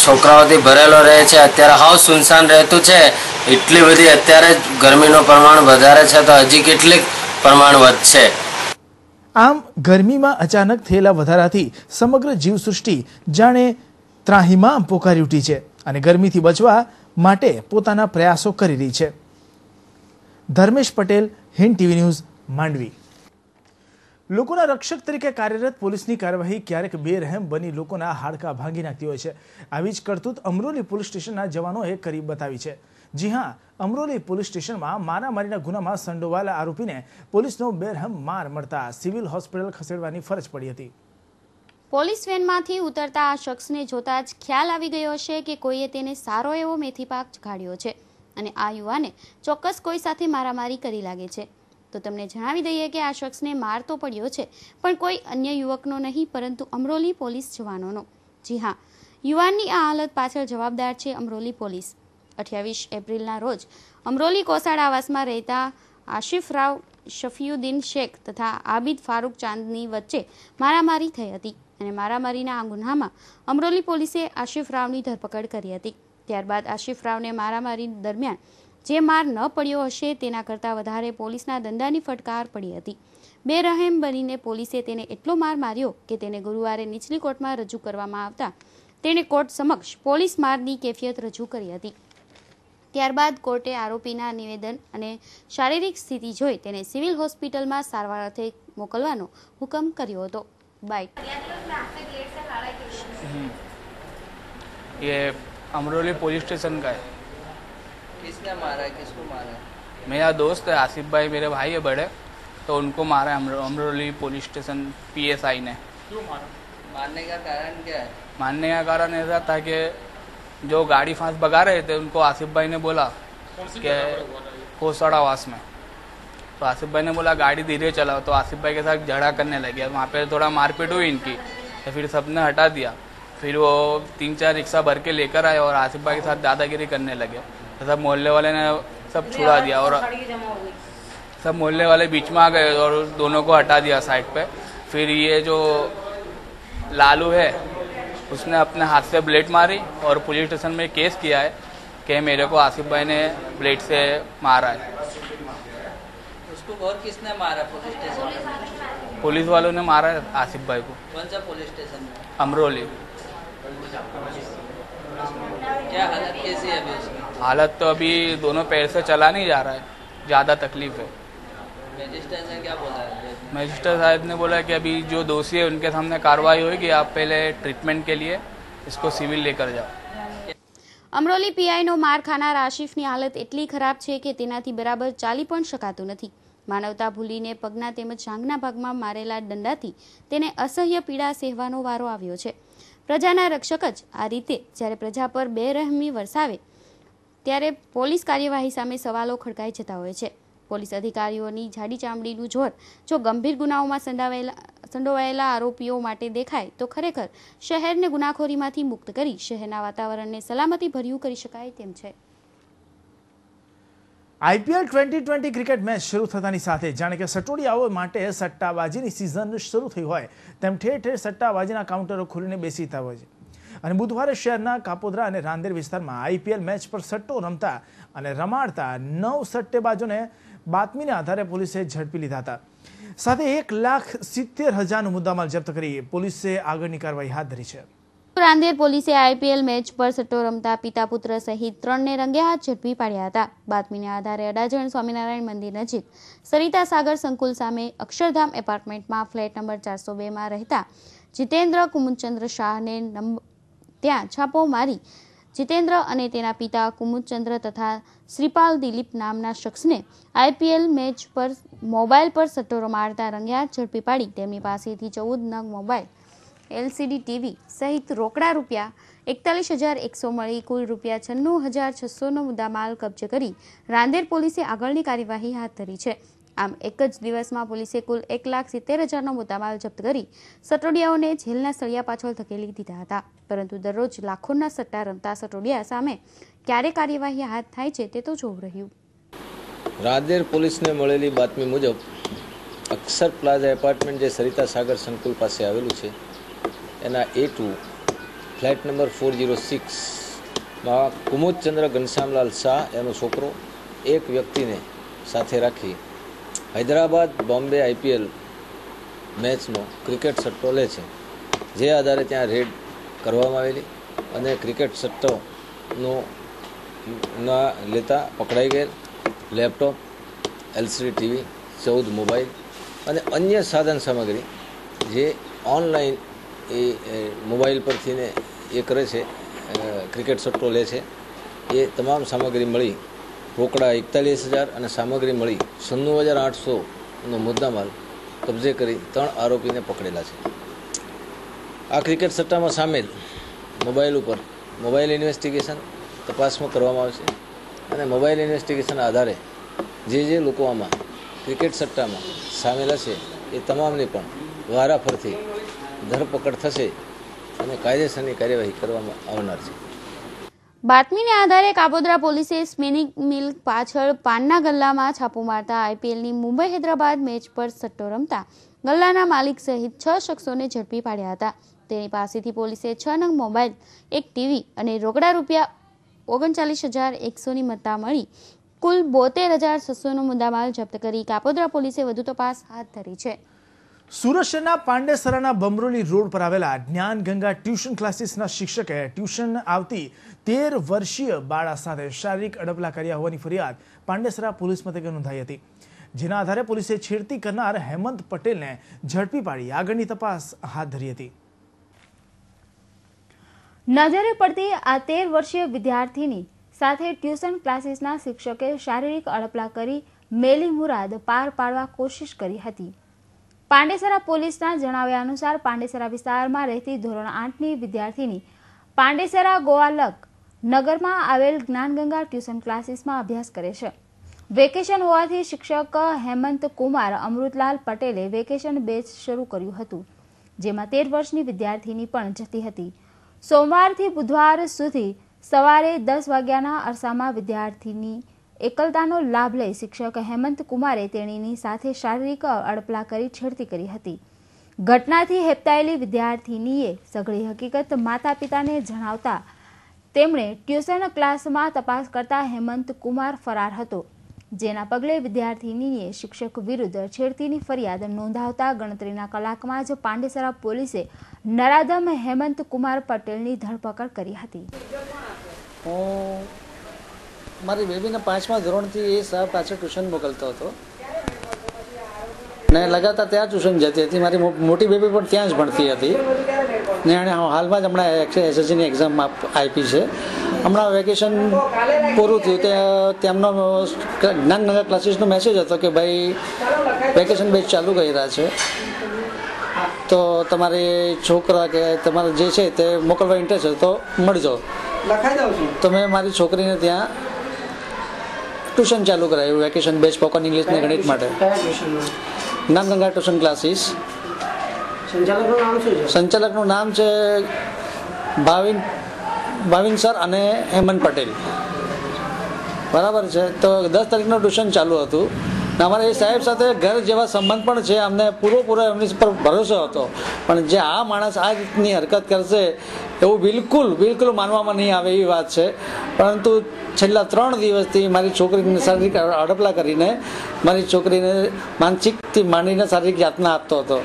છોકરાઓથી ભરેલો રહે છે. અત્યારે હાવ સુનસાન રહેતું છે. એટલી બધી અત્યારે ગરમીનું પ્રમાણ વધારે છે તો હજી કેટલીક પ્રમાણ વધશે. આમ ગરમીમાં અચાનક થયેલા વધારાથી સમગ્ર જીવસૃષ્ટિ જાણે ત્રાહિમામ પોકારી ઉઠી છે અને ગરમીથી બચવા માટે પોતાના પ્રયાસો કરી રહી છે. Dharmesh Patel, Hind TV news, Mandvi. લોકોના રક્ષક તરીકે કાર્યરત પોલીસની કાર્યવાહી ક્યારેક બેરહેમ બની લોકોના હાડકાં ભાંગી નાખતી હોય છે. આવી જ કરતૂત અમરોલી પોલીસ સ્ટેશનના જવાનોએ કરી બતાવી છે. જી હા, અમરોલી પોલીસ સ્ટેશનમાં મારામારીના ગુનામાં સંડોવાયેલા આરોપીને પોલીસનો બેરહેમ માર મળતા સિવિલ હોસ્પિટલ ખસેડવાની ફરજ પડી હતી. પોલીસ વેનમાંથી ઉતરતા આ શખ્સને જોતા જ ખ્યાલ આવી ગયો હશે કે કોઈએ તેને સારો એવો મેથી પાક કાઢ્યો છે અને આ યુવાને ચોક્કસ કોઈ સાથે મારામારી કરી લાગે છે. તો તમને જણાવી દઈએ કે આ શખ્સને માર તો પડ્યો છે પણ કોઈ અન્ય યુવકનો નહીં પરંતુ અમરોલી પોલીસ જવાનોનો. જી હા, યુવાનની આ હાલત પાછળ જવાબદાર છે અમરોલી પોલીસ. 28 એપ્રિલના રોજ અમરોલી કોસાડ આવાસમાં રહેતા આશિફ રાવ શફીયુદ્દીન શેખ તથા આબિદ ફારૂક ચાંદની વચ્ચે મારામારી થઈ હતી અને મારામારીના આ ગુન્હામાં અમરોલી પોલીસે આશિફ રાવની ધરપકડ કરી હતી. ત્યારબાદ આશિફ રાવને મારામારી દરમિયાન જે માર ન પડ્યો હશે તેના કરતાં વધારે પોલીસના દંડાની ફટકાર પડી હતી. બેરહેમ બનીને પોલીસે તેને એટલો માર માર્યો કે તેને ગુરુવારે નીચલી કોર્ટમાં રજૂ કરવામાં આવતા તેણે કોર્ટ સમક્ષ પોલીસ મારની કેફિયત રજૂ કરી હતી. ત્યારબાદ કોર્ટે આરોપીના નિવેદન અને શારીરિક સ્થિતિ જોઈ તેને સિવિલ હોસ્પિટલમાં સારવાર અર્થે મોકલવાનો હુકમ કર્યો હતો. બાય. ये अमरोली पुलिस स्टेशन का है। किसने मारा है, किसको मारा है? मेरा दोस्त है आसिफ भाई, मेरे भाई है बड़े, तो उनको मारा है अमरोली पुलिस स्टेशन PSI ने। क्यों मारा? मारने का कारण क्या है? मारने का कारण ऐसा था कि जो गाड़ी फांस भगा रहे थे उनको आसिफ भाई ने बोला कि कोसड़ावास में, तो आसिफ भाई ने बोला गाड़ी धीरे चलाओ, तो आसिफ भाई के साथ झगड़ा करने लगे। वहाँ पे थोड़ा मारपीट हुई इनकी, तो फिर सबने हटा दिया। फिर वो 3-4 रिक्शा भर के लेकर आए और आसिफ भाई के साथ दादागिरी करने लगे। तो सब मोहल्ले वाले ने सब छुड़ा दिया और सब मोहल्ले वाले बीच में आ गए और दोनों को हटा दिया साइड पे। फिर ये जो लालू है उसने अपने हाथ से ब्लेड मारी और पुलिस स्टेशन में केस किया है कि मेरे को आसिफ भाई ने ब्लेड से मारा है। उसको और किसने मारा? पुलिस स्टेशन में पुलिस वालों ने मारा है आसिफ भाई को। कौन सा पुलिस स्टेशन में? अमरोली। क्या हालत कैसी है अभी उसकी? हालत तो अभी दोनों पैर से चला नहीं जा रहा है, ज़्यादा तकलीफ है। मजिस्ट्रेट ने क्या बोला है? मजिस्ट्रेट साहब ने बोला कि अभी जो दोषी है उनके सामने कार्रवाई होगी, आप पहले ट्रीटमेंट के लिए इसको सिविल लेकर जाओ। અમરોલી પીઆઈનો માર ખાનાર આશિફની હાલત એટલી ખરાબ છે કે તેનાથી બરાબર ચાલી પણ શકાતું નથી. માનવતા ભૂલીને પગના તેમજ જાંઘના ભાગમાં મારેલા દંડાથી તેને અસહ્ય પીડા સહેવાનો વારો આવ્યો છે. પ્રજાના રક્ષક જ આ રીતે જ્યારે પ્રજા પર બેરહેમી વરસાવે ત્યારે પોલીસ કાર્યવાહી સામે સવાલો ખડકાઈ જતા હોય છે. પોલીસ અધિકારીઓની જાડી ચામડીનું જોર જો ગંભીર ગુનાઓમાં સંડોવાયેલા આરોપીઓ માટે દેખાય તો ખરેખર શહેરને ગુનાખોરીમાંથી મુક્ત કરી શહેરના વાતાવરણને સલામતીભર્યું કરી શકાય તેમ છે. IPL 2020 ક્રિકેટ મેચ શરૂ થતાની સાથે જાણે કે સટોડિયાઓ માટે સટ્ટાબાજીની સિઝન શરૂ થઈ હોય તેમ ઠેર ઠેર સટ્ટાબાજીના કાઉન્ટરો ખુલીને બેસીતા હોય છે. અને બુધવારે શહેરના કાપોદ્રા અને રાંદેર વિસ્તારમાં IPL મેચ પર સટ્ટો રમતા અને રમાડતા 9 સટ્ટેબાજોને બાતમીના આધારે પોલીસે ઝડપી લીધા હતા. સાથે 1,70,000નો મુદ્દામાલ જપ્ત કરી પોલીસે આગળની કાર્યવાહી હાથ ધરી છે. રાંદેર પોલીસે IPL મેચ પર સટ્ટો રમતા પિતા પુત્ર સહિત 3ને રંગે હાથ ઝડપી પાડ્યા હતા. બાતમીના આધારે અડાજણ સ્વામિનારાયણ મંદિર નજીક સરિતા સાગર સંકુલ સામે અક્ષરધામ એપાર્ટમેન્ટમાં ફ્લેટ નંબર 402માં રહેતા જીતેન્દ્ર કુમુદચંદ્ર શાહને ત્યાં છાપો મારી જીતેન્દ્ર અને તેના પિતા કુમુદચંદ્ર તથા શ્રીપાલ દિલીપ નામના શખ્સને IPL મેચ પર મોબાઈલ પર સટ્ટો રમાડતા રંગે હાથ ઝડપી પાડી તેમની પાસેથી 14 નંગ મોબાઈલ, LCD TV સહિત રોકડા રૂપિયા 41,100 મળી કુલ રૂપિયા 96,600નો મુદ્દામાલ કબજે કરી રાંદેર પોલીસે આગળની કાર્યવાહી હાથ ધરી છે. આમ એક જ દિવસમાં પોલીસે કુલ 1,70,000નો મુદ્દામાલ જપ્ત કરી સટોડિયાઓને જેલના સળિયા પાછળ ધકેલી દીધા હતા. પરંતુ દરરોજ લાખોના સટ્ટા રમતા સટોડિયા સામે ક્યારે કાર્યવાહી હાથ થાય છે તે તો જોવું રહ્યું. રાંદેર પોલીસને મળેલી બાતમી મુજબ અક્ષર પ્લાઝા એપાર્ટમેન્ટ જે સરિતા સાગર સંકુલ પાસે આવેલું છે એના A2 ફ્લેટ નંબર 406માં કુમુદચંદ્ર ઘનશ્યામલાલ શાહ એનો છોકરો એક વ્યક્તિને સાથે રાખી હૈદરાબાદ બોમ્બે IPL મેચનો ક્રિકેટ સટ્ટો લે છે. જે આધારે ત્યાં રેડ કરવામાં આવેલી અને ક્રિકેટ સટ્ટોનો ના લેતા પકડાઈ ગયેલ લેપટોપ, LCD TV, 14 મોબાઈલ અને અન્ય સાધન સામગ્રી જે ઓનલાઈન એ મોબાઈલ પરથી ને એ કરે છે ક્રિકેટ સટ્ટો લે છે એ તમામ સામગ્રી મળી રોકડા 41,000 અને સામગ્રી મળી 96,800નો મુદ્દામાલ કબજે કરી 3 આરોપીને પકડેલા છે. આ ક્રિકેટ સટ્ટામાં સામેલ મોબાઈલ ઉપર મોબાઈલ ઇન્વેસ્ટિગેશન તપાસમાં કરવામાં આવશે અને મોબાઈલ ઇન્વેસ્ટિગેશન આધારે જે લોકો આમાં ક્રિકેટ સટ્ટામાં સામેલ હશે એ તમામની પણ વારાફરતી ધરપકડ થશે અને કાયદેસરની કાર્યવાહી કરવામાં આવનાર છે. બાતમીને આધારે કાપોદ્રા પોલીસે સ્પિનિંગ મિલ પાછળ પાનના ગલ્લામાં છાપો મારતા IPLની મુંબઈ હૈદરાબાદ મેચ પર સટ્ટો રમતા ગલ્લાના માલિક સહિત 6 શખ્સોને ઝડપી પાડ્યા હતા. તેની પાસેથી પોલીસે 6 નંગ મોબાઈલ, એક ટીવી અને રોકડા રૂપિયા 39,100ની મત્તા મળી કુલ 72,600નો મુદ્દામાલ જપ્ત કરી કાપોદ્રા પોલીસે વધુ તપાસ હાથ ધરી છે. સુરત શહેરના પાંડેસરાના બમરોલી રોડ પર આવેલા જ્ઞાન ગંગા ટ્યુશન ક્લાસીસના શિક્ષકે ટ્યુશન આવતી 13 વર્ષીય બાળા સાથે શારીરિક અડપલા કર્યા હોવાની ફરિયાદ પાંડેસરા પોલીસ મથકે નોંધાઈ હતી. જેના આધારે પોલીસે છેડતી કરનાર હેમંત પટેલને ઝડપી પાડી આગળની તપાસ હાથ ધરી હતી. નજરે પડતી આ 13 વર્ષીય વિદ્યાર્થીની સાથે ટ્યુશન ક્લાસીસના શિક્ષકે શારીરિક અડપલા કરી મેલી મુરાદ પાર પાડવા કોશિશ કરી હતી. પાંડેસરા પોલીસના જણાવ્યા અનુસાર પાંડેસરા વિસ્તારમાં રહેતી ધોરણ 8ની વિદ્યાર્થીની પાંડેસરા ગોવાલક નગરમાં આવેલ જ્ઞાનગંગા ટ્યુશન ક્લાસીસમાં અભ્યાસ કરે છે. વેકેશન હોવાથી શિક્ષક હેમંત કુમાર અમૃતલાલ પટેલે વેકેશન બેચ શરૂ કર્યું હતું, જેમાં 13 વર્ષની વિદ્યાર્થીની પણ જતી હતી. સોમવારથી બુધવાર સુધી સવારે 10 વાગ્યાના અરસામાં વિદ્યાર્થીની એકલતાનો લાભ લઈ શિક્ષક હેમંત કુમારે તેણીની સાથે શારીરિક અડપલા કરી છેડતી કરી હતી. ઘટનાથી હેપતાયેલી વિદ્યાર્થીનીએ સઘળી હકીકત માતા પિતાને જણાવતા તેમણે ટ્યુશન ક્લાસમાં તપાસ કરતા હેમંત કુમાર ફરાર હતો, જેના પગલે વિદ્યાર્થીનીએ શિક્ષક વિરુદ્ધ છેડતીની ફરિયાદ નોંધાવતા ગણતરીના કલાકમાં જ પાંડેસરા પોલીસે નરાધમ હેમંત કુમાર પટેલની ધરપકડ કરી હતી. હું મારી બેબીને 5મા ધોરણથી એ સાહેબ પાછળ ટ્યુશન મોકલતો હતો ને લગાતાર ત્યાં ટ્યુશન જતી હતી. મારી મોટી બેબી પણ ત્યાં જ ભણતી હતી ને એણે હાલમાં જ હમણાં એસએસસીની એક્ઝામ આપી છે. હમણાં વેકેશન પૂરું થયું તેમનો જ્ઞાનગંગા ક્લાસીસનો મેસેજ હતો કે ભાઈ વેકેશન બેચ ચાલુ કર્યા છે, તો તમારી છોકરા કે તમારે જે છે તે મોકલવા ઇન્ટરેસ્ટ છે તો મળજો. તો મેં મારી છોકરીને ત્યાં ટ્યુશન ચાલુ કરાવ્યું વેકેશન બેચ સ્પોકન ઇંગ્લિશ ને ગણિત માટે. Gyanganga tuition classes. સંચાલકનું નામ છે ભાવિન સર અને હેમંત પટેલ. બરાબર છે. તો 10 તારીખનું ટ્યુશન ચાલુ હતું. અમારે એ સાહેબ સાથે ઘર જેવા સંબંધ પણ છે. અમને પૂરો એમની પર ભરોસો હતો, પણ જે આ માણસ આ રીતની હરકત કરશે એવું બિલકુલ માનવામાં નહીં આવે એવી વાત છે. પરંતુ છેલ્લા 3 દિવસથી મારી છોકરીને શારીરિક અડપલા કરીને મારી છોકરીને માનસિકથી માંડીને શારીરિક યાતના આપતો હતો.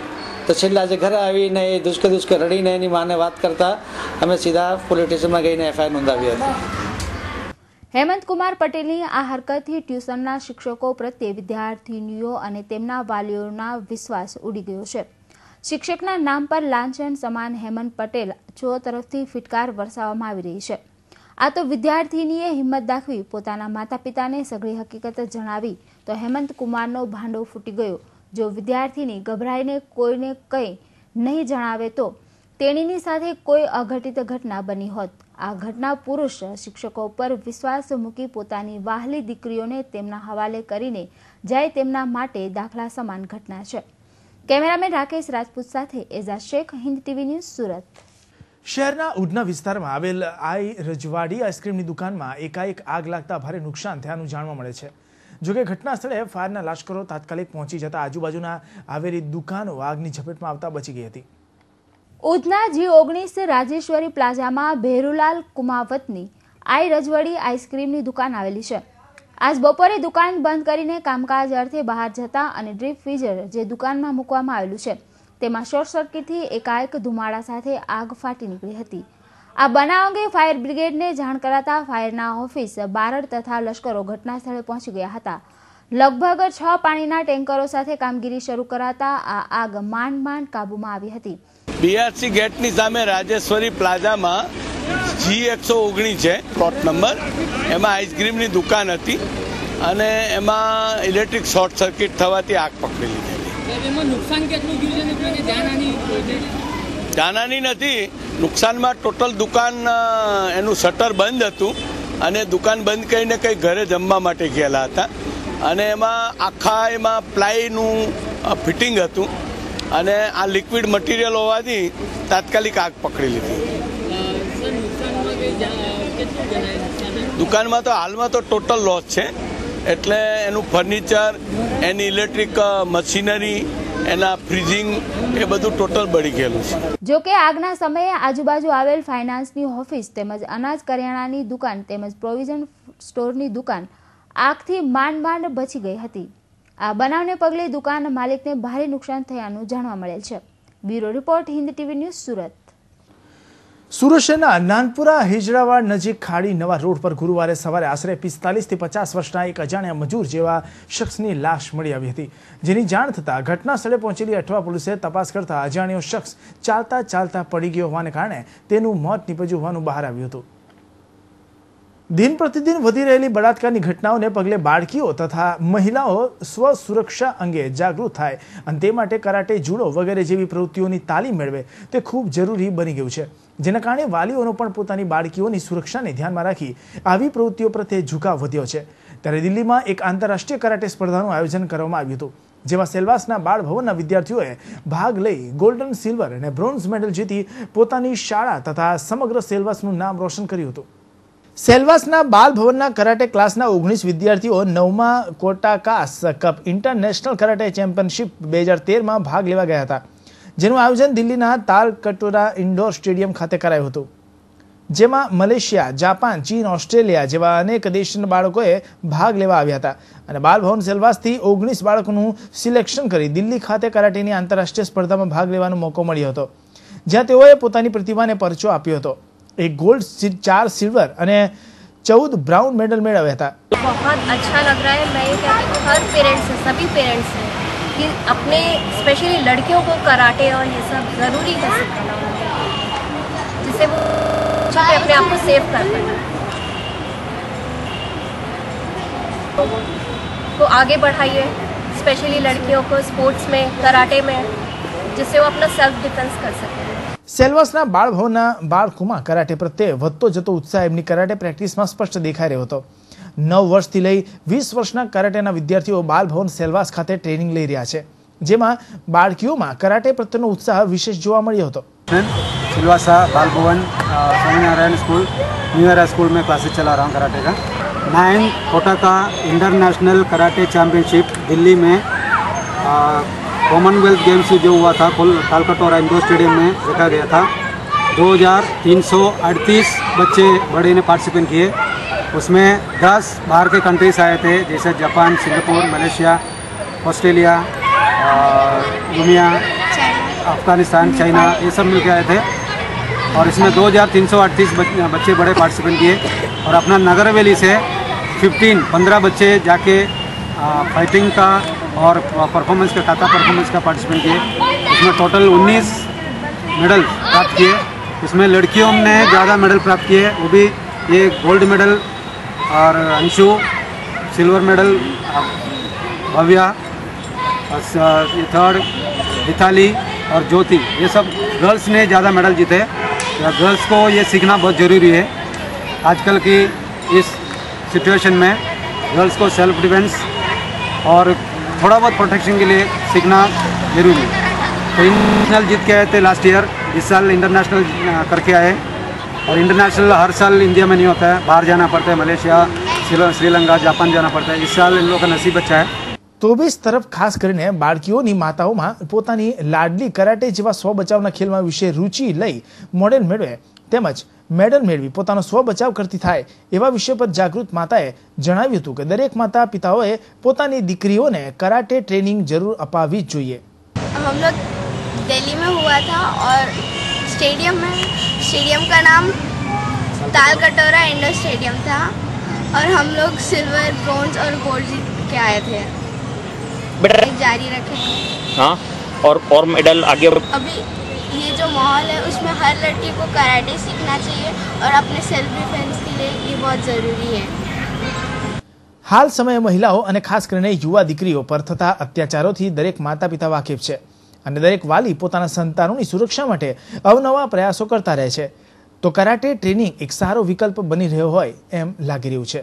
તો છેલ્લા આજે ઘરે આવીને એ દુષ્કે રડીને એની માને વાત કરતા અમે સીધા પોલીસ સ્ટેશનમાં ગઈને એફઆઈઆર નોંધાવી હતી. હેમંત કુમાર પટેલની આ હરકતથી ટ્યુશનના શિક્ષકો પ્રત્યે વિદ્યાર્થીનીઓ અને તેમના વાલીઓના વિશ્વાસ ઉડી ગયો છે. શિક્ષકના નામ પર લાંછન સમાન હેમંત પટેલ ચો તરફથી ફિટકાર વરસાવવામાં આવી રહી છે. આ તો વિદ્યાર્થીનીએ હિંમત દાખવી પોતાના માતા પિતાને સઘળી હકીકત જણાવી તો હેમંત કુમારનો ભાંડો ફૂટી ગયો. જો વિદ્યાર્થીની ગભરાઈને કોઈને કંઈ નહીં જણાવે તો તેણીની સાથે કોઈ અઘટિત ઘટના બની હોત. આ ઘટના પુરુષ શિક્ષકો પર વિશ્વાસ મૂકી પોતાની વહાલી દીકરીઓને તેમના હવાલે કરીને જાય તેમના માટે દાખલા સમાન ઘટના છે. કેમેરામેન રાકેશ રાજપૂત સાથે એઝાઝ શેખ, હિન્દ ટીવી ન્યૂઝ, સુરત. શહેરના ઉધના વિસ્તારમાં આવેલ આઈ રજવાડી આઈસ્ક્રીમની દુકાનમાં એકાએક આગ લાગતા ભારે નુકસાન થયાનું જાણવા મળે છે. જોકે ઘટના સ્થળે ફાયરના લાશ્કરો તાત્કાલિક પહોંચી જતા આજુબાજુના આવેલી દુકાનો આગની ઝપેટમાં આવતા બચી ગઈ હતી. ઉધના G19 રાજેશ્વરી પ્લાઝામાં ભેરુલાલ કુમાવતની આઈ રજવાડી આઈસ્ક્રીમની દુકાન આવેલી છે. આજ બપોરે દુકાન બંધ કરીને કામકાજ અર્થે બહાર જતા અને ડ્રીપ ફ્રીઝર જે દુકાનમાં મૂકવામાં આવેલું છે તેમાં શોર્ટ સર્કિટથી એકાએક ધુમાડા સાથે આગ ફાટી નીકળી હતી. આ બનાવ અંગે ફાયર બ્રિગેડને જાણ કરાતા ફાયરના ઓફિસ, બારડ તથા લશ્કરો ઘટના સ્થળે પહોંચી ગયા હતા. લગભગ 6 પાણીના ટેન્કરો સાથે કામગીરી શરૂ કરાતા આ આગ માંડ કાબૂમાં આવી હતી. BRC ગેટની સામે રાજેશ્વરી પ્લાઝામાં G119 છે પ્લોટ નંબર, એમાં આઈસ્ક્રીમની દુકાન હતી અને એમાં ઇલેક્ટ્રિક શોર્ટ સર્કિટ થવાથી આગ પકડી લીધી. નુકસાન કેટલું થયું છે? જાનહાની નથી. નુકસાનમાં ટોટલ દુકાન એનું શટર બંધ હતું અને દુકાન બંધ કરીને કંઈ ઘરે જમવા માટે ગયેલા હતા અને એમાં પ્લાયનું ફિટિંગ હતું અને આ લિક્વિડ મટીરિયલ હોવાથી તાત્કાલિક આગ પકડી લીધી. દુકાનમાં તો હાલમાં તો ટોટલ લોસ છે, એટલે એનું ફર્નિચર, એની ઇલેક્ટ્રિક મશીનરી, એના ફ્રીઝિંગ એ બધું ટોટલ બળી ગયેલું છે. જોકે આગના સમયે આજુબાજુ આવેલ ફાઇનાન્સની ઓફિસ તેમજ અનાજ કરિયાણાની દુકાન તેમજ પ્રોવિઝન સ્ટોરની દુકાન આગથી માંડ બચી ગઈ હતી. આ બનાવને પગલે દુકાન માલિકને ભારે નુકસાન થયાનું જાણવા મળેલ છે. Bureau report, Hind TV news, Surat. Surat શહેરના નાનપુરા હિજરાવાડ નજીક ખાડી નવા રોડ પર ગુરુવારે સવારે આશરે 45 થી 50 વર્ષના એક અજાણ્યા મજૂર જેવા શખ્સની લાશ મળી આવી હતી, જેની જાણ થતાં ઘટના સ્થળે પહોંચેલી અઠવા પોલીસે તપાસ કરતા અજાણ્યો શખ્સ ચાલતા ચાલતા પડી ગયો હોવાને કારણે તેનું મોત નીપજ્યું હોવાનું બહાર આવ્યું હતું। दिन प्रतिदिन वधी रहेली बलात्कारनी घटनाओने पगले बाळकीओ तथा महिलाओ स्व सुरक्षा अंगे जागृत थाय अने ते माटे कराटे, जूडो वगैरे जेवी प्रवृत्तिओनी तालीम मेळवे ते खूब जरूरी बनी गयुं छे, जेना कारणे वालीओनो पण पोतानी बाळकीओनी सुरक्षाने ध्यानमां राखी आवी प्रवृत्तिओ प्रत्ये झुकाव वध्यो छे। त्यारे दिल्हीमां एक आंतरराष्ट्रीय कराटे स्पर्धानुं आयोजन करवामां आव्युं हतुं, जेमां सेल्वासना बाळ भवनना विद्यार्थीओए भाग लई गोल्डन, सिल्वर अने ब्रोन्झ मेडल जीती पोतानी शाळा तथा समग्र सेल्वासनुं नाम रोशन कर्युं हतुं। सेल्वासना बाल भवनना कराटे क्लासना 19 विद्यार्थीओ 9मा कोटाकास कप इंटरनेशनल कराटे चेम्पियनशिप 2013 में भाग लेवा गया था, जेनुं आयोजन दिल्लीना तालकटोरा इंडोर स्टेडियम खाते करायुं हतुं, जेमां मलेशिया, जापान, चीन, ऑस्ट्रेलिया जेवा अनेक देशना बाळकोए भाग लेवा आव्या हता अने बाल भवन सेल्वासथी 19 बाळकोनुं सिलेक्शन करी दिल्ही खाते कराटेनी आंतरराष्ट्रीय स्पर्धामां भाग लेवानो मोको मळ्यो हतो, ज्यां तेओए पोतानी प्रतिभाने परचो आप्यो हतो। एक गोल्ड, 4 सिल्वर और 14 ब्राउन मेडल मेळव्या था। बहुत अच्छा लग रहा है। मैं ये कहती हूँ हर पेरेंट्स से, सभी पेरेंट्स से कि अपने स्पेशली लड़कियों को कराटे और ये सब ज़रूरी है सिखाना, जिससे वो अपने आप को सेफ कर पाए, तो आगे बढ़ाइए स्पेशली लड़कियों को स्पोर्ट्स में, कराटे में, जिससे वो अपना सेल्फ डिफेंस कर सके। सेल्वासना बाळ भवनना बाळकोमां कराटे प्रत्ये વધતો જતો ઉત્સાહ એમની કરાટે પ્રેક્ટિસમાં સ્પષ્ટ દેખાઈ રહ્યો હતો। 9 વર્ષથી લઈ 20 વર્ષના કરાટેના વિદ્યાર્થીઓ બાલ ભવન સેલ્વાસ ખાતે ટ્રેનિંગ લઈ રહ્યા છે, જેમાં બાળકીઓમાં કરાટે પ્રત્યેનો ઉત્સાહ વિશેષ જોવા મળ્યો હતો। सिलवासा बाल भवन Swaminarayan school, new era school में क्लासेस चला रहा हूँ कराटे का। 9 कोटाका इंटरनेशनल कराटे चैम्पियनशिप दिल्ली में कॉमनवेल्थ गेम्स जो हुआ था तालकटोरा इंडोर स्टेडियम में देखा गया था। 2338 बच्चे बड़े ने पार्टिसिपेट किए, उसमें 10 बाहर के कंट्रीज आए थे, जैसे जापान, सिंगापुर, मलेशिया, ऑस्ट्रेलिया, दुनिया, अफगानिस्तान, चाइना, ये सब मिलकर आए थे। और इसमें 2338 बच्चे बड़े पार्टिसिपेट किए और अपना नगर हवेली से 15 बच्चे जाके फाइटिंग का और परफॉर्मेंस का परफॉर्मेंस का पार्टिसिपेट किए। इसमें टोटल 19 मेडल प्राप्त किए। इसमें लड़कियों ने ज़्यादा मेडल प्राप्त किए, वो भी ये गोल्ड मेडल और Anshu, silver medal Bhavya, third Mitali और ज्योति, ये सब गर्ल्स ने ज़्यादा मेडल जीते। गर्ल्स को ये सीखना बहुत ज़रूरी है। आजकल की इस सिचुएशन में गर्ल्स को सेल्फ डिफेंस और थोड़ा बहुत प्रोटेक्शन के लिए सीखना जरूरी है। तो इंटरनेशनल जीत के आए थे लास्ट ईयर, इस साल इंटरनेशनल करके आए। और इंटरनेशनल हर साल इंडिया में नहीं होता है, बाहर जाना पड़ता है, मलेशिया, श्रीलंका, जापान जाना पड़ता है। इस साल इन लोगों का नसीब अच्छा है। तो बीज तरफ खास करीने बाळकीओनी माताओमां पोतानी लाडली कराटे जेवा स्व बचावना खेलमां विशे रुचि लई मॉडल मेळवे તેમજ મેડલ મેળવી પોતાનો સ્વ બચાવ કરતી થાય એવા વિષય પર જાગૃત માતાએ જણાવ્યું હતું કે દરેક માતા પિતાઓએ પોતાની દીકરીઓને कराटे ट्रेनिंग जरूर अपावी જોઈએ। हम लोग दिल्ली में हुआ था और स्टेडियम का नाम तालकटोरा इंडोर स्टेडियम था और हम लोग सिल्वर, ब्रोंज और गोल्ड जीत के आए थे। जारी रखेंगे। हाँ, और मेडल आगे अभी ये जो माहौल है उसमें हर लड़की को कराटे सीखना चाहिए और अपने सेल्फ डिफेंस के लिए ये बहुत ज़रूरी है। हाल समय महिलाओं અને ખાસ કરીને યુવા દીકરીઓ પર થતા અત્યાચારોથી દરેક માતા પિતા વાકેફ છે અને દરેક વાલી પોતાના સંતાનોની સુરક્ષા માટે અવનવા પ્રયાસો કરતા રહે છે, તો કરાટે ટ્રેનિંગ એક સારો વિકલ્પ બની રહ્યો હોય એમ લાગી રહ્યું છે।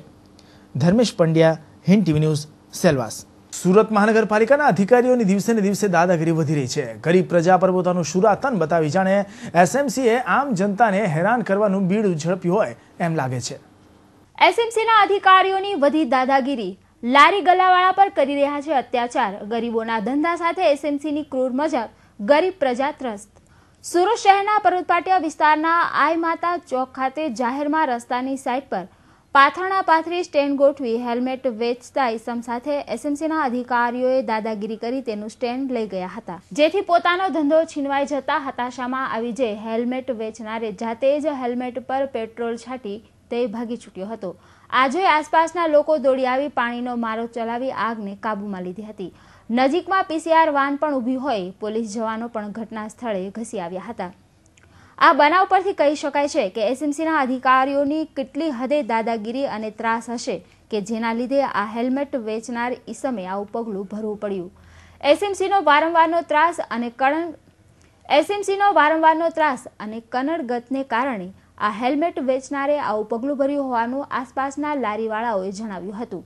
Dharmesh Pandya, Hind TV news, Silvassa. सूरत महानगरपालिकाના અધિકારીઓની દિવસે ને દિવસે દાદાગીરી વધી રહી છે। ગરીબ પ્રજા પર પોતાનું શુરાતન બતાવી જાણે એસએમસીએ આમ જનતાને હેરાન કરવાનું બીડું ઝડપ્યું હોય એમ લાગે છે। એસએમસીના અધિકારીઓની વધી દાદાગીરી, લારી ગલ્લાવાળા પર કરી રહ્યા છે અત્યાચાર, ગરીબોના ધંધા સાથે એસએમસીની ક્રૂર મજાક, ગરીબ પ્રજા ત્રસ્ત। સુરત શહેરના પર્વતપાટિયા વિસ્તારના આઈ માતા ચોક ખાતે જાહેરમાં રસ્તાની સાઈડ પર પાથરણા પાથરી સ્ટેન્ડ ગોઠવી હેલ્મેટ વેચતા ઇસમ સાથે એસએમસીના અધિકારીઓએ દાદાગીરી કરી તેનું સ્ટેન્ડ લઈ ગયા હતા, જેથી પોતાનો ધંધો છીનવાઈ જતા હતાશામાં આવી જઈ હેલ્મેટ વેચનારે જાતે જ હેલ્મેટ પર પેટ્રોલ છાંટી તે ભાગી છૂટ્યો હતો. આ જોઈ આસપાસના લોકો દોડી આવી પાણીનો મારો ચલાવી આગને કાબૂમાં લીધી હતી. નજીકમાં પીસીઆર વાન પણ ઊભી હોય પોલીસ જવાનો પણ ઘટના સ્થળે ઘસી આવ્યા હતા. આ બનાવ પરથી કહી શકાય છે કે એસએમસીના અધિકારીઓની કેટલી હદે દાદાગીરી અને ત્રાસ હશે કે જેના લીધે આ હેલ્મેટ વેચનાર ઈસમે આવું પગલું ભરવું પડ્યું. એસએમસીનો વારંવારનો ત્રાસ અને કનડગતને કારણે આ હેલ્મેટ વેચનારે આવું પગલું ભર્યું હોવાનું આસપાસના લારીવાળાઓએ જણાવ્યું હતું.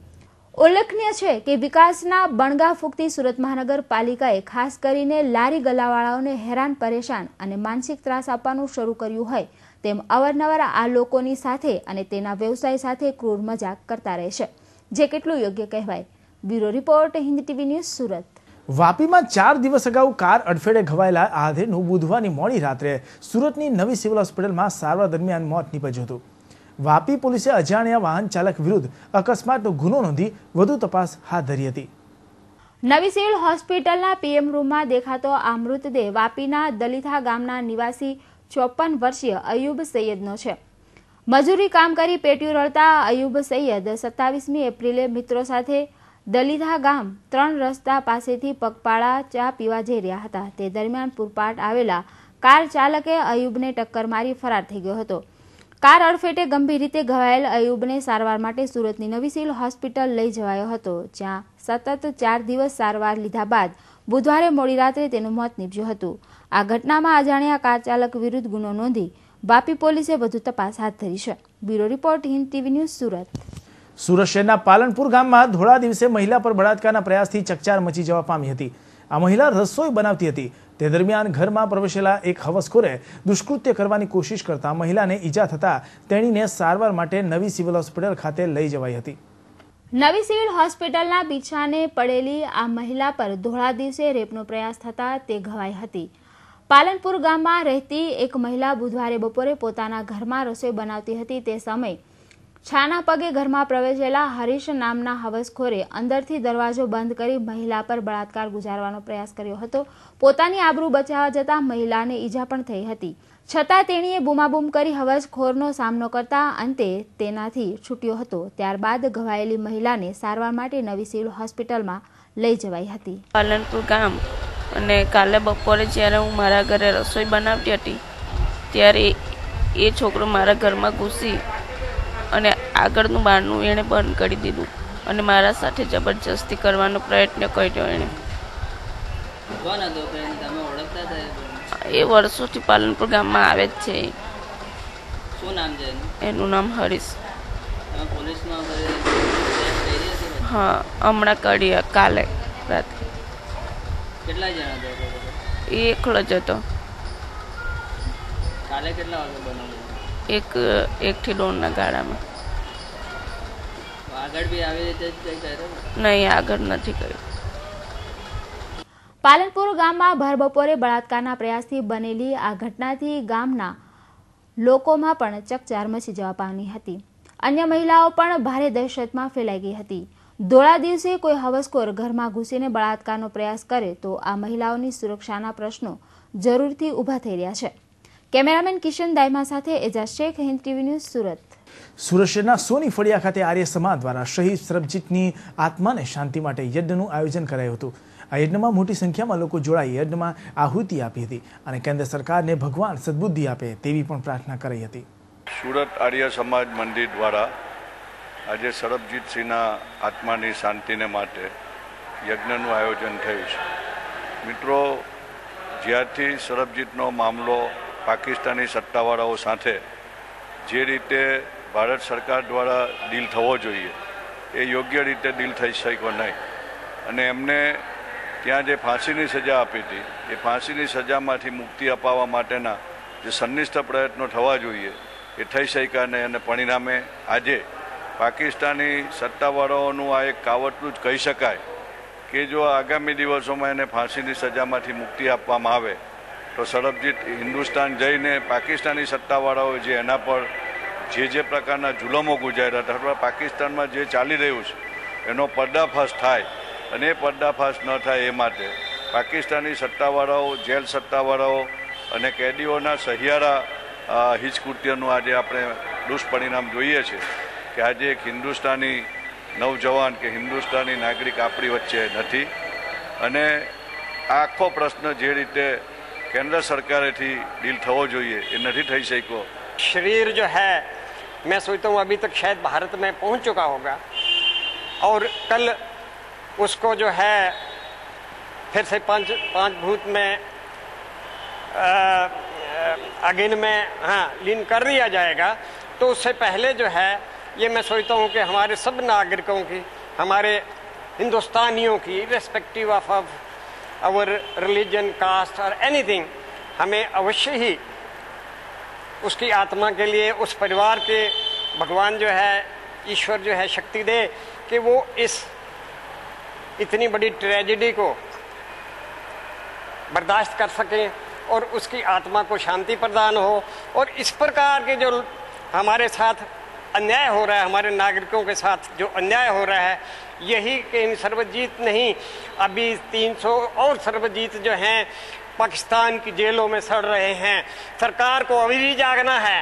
ઉલ્લેખનીય છે કે વિકાસના બણગા ફૂંકતી સુરત મહાનગરપાલિકાએ ખાસ કરીને લારી ગલ્લાવાળાઓને હેરાન પરેશાન અને માનસિક ત્રાસ આપવાનું શરૂ કર્યું હોય તેમ અવારનવાર આ લોકોની સાથે અને તેના વ્યવસાય સાથે ક્રૂર મજાક કરતા રહે છે, જે કેટલું યોગ્ય કહેવાય. Bureau report, Hind TV news, Surat. વાપીમાં 4 દિવસ અગાઉ કાર અડફેટે ઘવાયેલા આધેડનું બુધવારની મોડી રાત્રે સુરતની નવી સિવિલ હોસ્પિટલમાં સારવાર દરમિયાન મોત નીપજ્યું હતું. વાપી પોલીસે અજાણ્યા વાહન ચાલક વિરુદ્ધ અકસ્માતનો ગુનો નોંધી વધુ તપાસ હાથ ધરી હતી. નવી સિવિલ હોસ્પિટલના પીએમ રૂમમાં દેખાતો આ મૃતદેહ વાપીના દલિથા ગામના નિવાસી 54 વર્ષીય અયુબ સૈયદનો છે. મજૂરી કામ કરી પેટ્યું રળતા અયુબ સૈયદ 27મી એપ્રિલે મિત્રો સાથે દલિથા ગામ 3 રસ્તા પાસેથી પગપાળા ચા પીવા જઈ રહ્યા હતા. તે દરમિયાન પૂરપાટ આવેલા કાર ચાલકે અયુબને ટક્કર મારી ફરાર થઈ ગયો હતો. કાર અડફેટે ગંભીર રીતે ઘવાયેલ અયુબને સારવાર માટે સુરતની નવી સિવિલ હોસ્પિટલ લઈ જવાયો હતો, જ્યાં સતત 4 દિવસ સારવાર લીધા બાદ બુધવારે મોડી રાત્રે તેનું મોત નીપજ્યું હતું. આ ઘટનામાં અજાણ્યા કાર ચાલક વિરુદ્ધ ગુનો નોંધી વાપી પોલીસે વધુ તપાસ હાથ ધરી છે. Bureau report, Hind TV news, Surat. Surat શહેરના પાલનપુર ગામમાં ધોળા દિવસે મહિલા પર બળાત્કારના પ્રયાસથી ચકચાર મચી જવા પામી હતી. આ મહિલા રસોઈ બનાવતી હતી. તે દરમિયાન ઘરમાં પ્રવેશેલા એક હવસખોરે દુષ્કૃત્ય કરવાની કોશિશ કરતા મહિલાને ઈજા થતા તેણીને સારવાર માટે નવી સિવિલ હોસ્પિટલ ખાતે લઈ જવાઈ હતી. નવી સિવિલ હોસ્પિટલના પીછાને પડેલી આ મહિલા પર ધોળા દિવસે રેપનો પ્રયાસ થતા તે ઘવાઈ હતી. પાલનપુર ગામમાં રહેતી એક મહિલા બુધવારે બપોરે પોતાના ઘરમાં રસોઈ બનાવતી હતી. તે સમયે છાના પગે ઘરમાં પ્રવેશેલા હરીશ નામના હવસખોરે અંદરથી દરવાજો બંધ કરી મહિલા પર બળાત્કાર ગુજારવાનો પ્રયાસ કર્યો હતો. પોતાની આબરૂ બચાવવા જતાં મહિલાને ઈજા પણ થઈ હતી, છતાં તેણીએ બૂમાબૂમ કરી હવસખોરનો સામનો કરતા અંતે તેનાથી છૂટ્યો હતો. ત્યારબાદ ઘવાયેલી મહિલાને સારવાર માટે નવી સિવિલ હોસ્પિટલમાં લઈ જવાઈ હતી. પાલનપુર ગામ અને કાલે બપોરે જ્યારે હું મારા ઘરે રસોઈ બનાવતી હતી ત્યારે એ છોકરો મારા ઘરમાં ઘૂસી અને આગળનું બારણું એણે બંધ કરી દીધું અને મારા સાથે જબરજસ્તી કરવાનો પ્રયત્ન કર્યો. એણે એ વર્ષોથી પાલનપુર ગામમાં આવે જ છે. શું નામ છે એનું નામ હરીશ. હા, હમણાં કરી કાલે રાત્રે. કેટલા જણા હતા? એ એકલો જ હતો. કાલે કેટલા વાગે બનાવ્યું? એક થી 2 ના ગાળામાં. આગળ બી આવી રીતે જ કંઈ કર્યું? નહીં, આગળ નથી કર્યું. પાલનપુર ગામમાં ભર બપોરે બળાત્કારના પ્રયાસથી બનેલી આ ઘટનાથી ગામના લોકોમાં પણ ચકચાર મચી જવા પામી હતી. અન્ય મહિલાઓ પણ ભારે દહેશતમાં ફેલાઈ ગઈ હતી. ધોળા દિવસે કોઈ હવસખોર ઘરમાં ઘૂસીને બળાત્કારનો પ્રયાસ કરે તો આ મહિલાઓની સુરક્ષાના પ્રશ્નો જરૂરથી ઊભા થઈ રહ્યા છે. કેમેરામેન કિશન દાયમા સાથે એજાઝ શેખ, હિન્દ ટીવી ન્યૂઝ, સુરત. સુરત શહેરના સોની ફળિયા ખાતે આર્ય સમાજ દ્વારા શહીદ સરબજીતની આત્માને શાંતિ માટે યજ્ઞનું આયોજન કરાયું હતું. આ યજ્ઞમાં મોટી સંખ્યામાં લોકો જોડાઈ યજ્ઞમાં આહુતિ આપી હતી અને કેન્દ્ર સરકારને ભગવાન સદબુદ્ધિ આપે તેવી પણ પ્રાર્થના કરી હતી. સુરત આર્ય સમાજ મંદિર દ્વારા આજે સરબજીતસિંહના આત્માની શાંતિને માટે યજ્ઞનું આયોજન થયું છે. મિત્રો, જ્યારથી સરબજીતનો મામલો પાકિસ્તાની સત્તાવાળાઓ સાથે જે રીતે ભારત સરકાર દ્વારા ડીલ થવો જોઈએ એ યોગ્ય રીતે ડીલ થઈ શક્યો નહીં અને એમને ત્યાં જે ફાંસીની સજા આપી હતી એ ફાંસીની સજામાંથી મુક્તિ અપાવવા માટેના જે સંનિષ્ઠ પ્રયત્નો થવા જોઈએ એ થઈ શક્યા નહીં અને પરિણામે આજે પાકિસ્તાની સત્તાવાળાઓનું આ એક કાવતરું જ કહી શકાય કે જો આગામી દિવસોમાં એને ફાંસીની સજામાંથી મુક્તિ આપવામાં આવે તો સરબજીત હિન્દુસ્તાન જઈને પાકિસ્તાની સત્તાવાળાઓ જે એના પર જે પ્રકારના જુલમો ગુજાર્યા હતા અથવા પાકિસ્તાનમાં જે ચાલી રહ્યું છે એનો પર્દાફાશ થાય અને એ પર્દાફાશ ન થાય એ માટે પાકિસ્તાની સત્તાવાળાઓ, જેલ સત્તાવાળાઓ અને કેદીઓના સહિયારા હિચકૃત્યનું આજે આપણે દુષ્પરિણામ જોઈએ છે કે આજે એક હિન્દુસ્તાની નવજવાન કે હિન્દુસ્તાની નાગરિક આપણી વચ્ચે નથી અને આખો પ્રશ્ન જે રીતે केंद्र सरकार थी डील थवो જોઈએ એ નથી થઈ શક્યો। शरीर जो है मैं सोचता हूँ अभी तक शायद भारत में पहुँच चुका होगा और कल उसको जो है फिर से पांच भूत में अगिन में लीन कर दिया जाएगा। तो उससे पहले जो है ये मैं सोचता हूँ कि हमारे सब नागरिकों की, हमारे हिंदुस्तानियों की, irrespective of our religion, caste और एनीथिंग, हमें अवश्य ही उसकी आत्मा के लिए, उस परिवार के भगवान जो है, ईश्वर जो है शक्ति दे कि वो इस इतनी बड़ी ट्रेजेडी को बर्दाश्त कर सकें और उसकी आत्मा को शांति प्रदान हो। और इस प्रकार के जो हमारे साथ अन्याय हो रहा है, हमारे नागरिकों के साथ जो अन्याय हो रहा है, यही कहीं सर्वजीत नहीं, अभी 300 और सर्वजीत जो हैं पाकिस्तान की जेलों में सड़ रहे हैं। सरकार को अभी भी जागना है,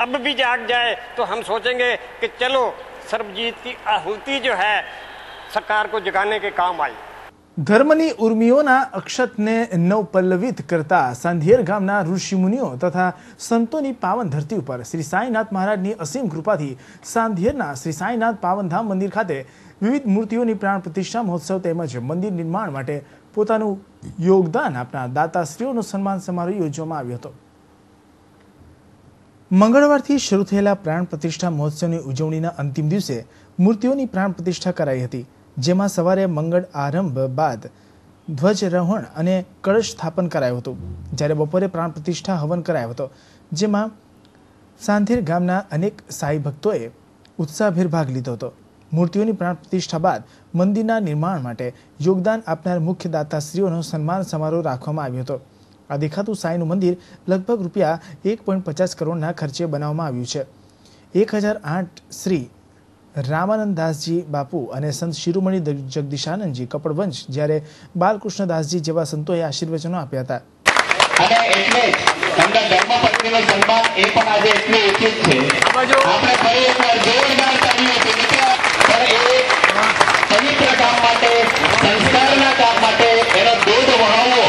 अब भी जाग जाए तो हम सोचेंगे कि चलो सर्वजीत की आहुति जो है सरकार को जगाने के काम आई। धर्मनी उर्मियोना अक्षतने नवपल्लवित करता सांधियर गामना ऋषिमुनिओ तथा संतोनी पावन धरती पर श्री साईनाथ महाराजनी असीम कृपाथी सांधियरना श्री साईनाथ पावनधाम मंदिर खाते विविध मूर्तिओनी प्राण प्रतिष्ठा महोत्सव तेमज मंदिर निर्माण माटे पोतानुं योगदान आपनार दाताश्रीओनो सन्मान समारोह योजवामां आव्यो हतो। मंगळवारथी शरू थयेला प्राण प्रतिष्ठा महोत्सवनी उजवणीना अंतिम दिवसे मूर्तिओनी प्राण प्रतिष्ठा कराई हती, जेमां सवारे मंगल आरंभ बाद ध्वजारोहण अने कलश स्थापन करायुं हतुं, ज्यारे बपोरे प्राण प्रतिष्ठा हवन करायो हतो, जेमां सांधेर गामना अनेक साई भक्तोए उत्साहभेर भाग लीधो हतो। मूर्तिओनी प्राण प्रतिष्ठा बाद मंदिरना निर्माण माटे योगदान आपनार मुख्य दाताश्रीओनो सन्मान समारोह राखवामां आव्यो हतो। आ देखातुं साईनुं मंदिर लगभग रूपिया 1.50 करोड़ना खर्चे बनाववामां आव्युं छे। 1008 श्री रामानंददासजी बापू अने संत शिरोमणि जगदीशानंदजी कपड़वंश ज्यारे बालकृष्णदासजी जेवा संतोए आशीर्वचनो आप्या हता। અને એટલે તમને ધર્મપત્નીનું સન્માન એ પણ આજે એટલું ઉચિત છે। આપણે ફરી એકવાર જોરદાર તાળીઓ આપીએ પણ એ પવિત્ર કામ માટે, સંસ્કારના કામ માટે એનો દૂધ વહાવવો।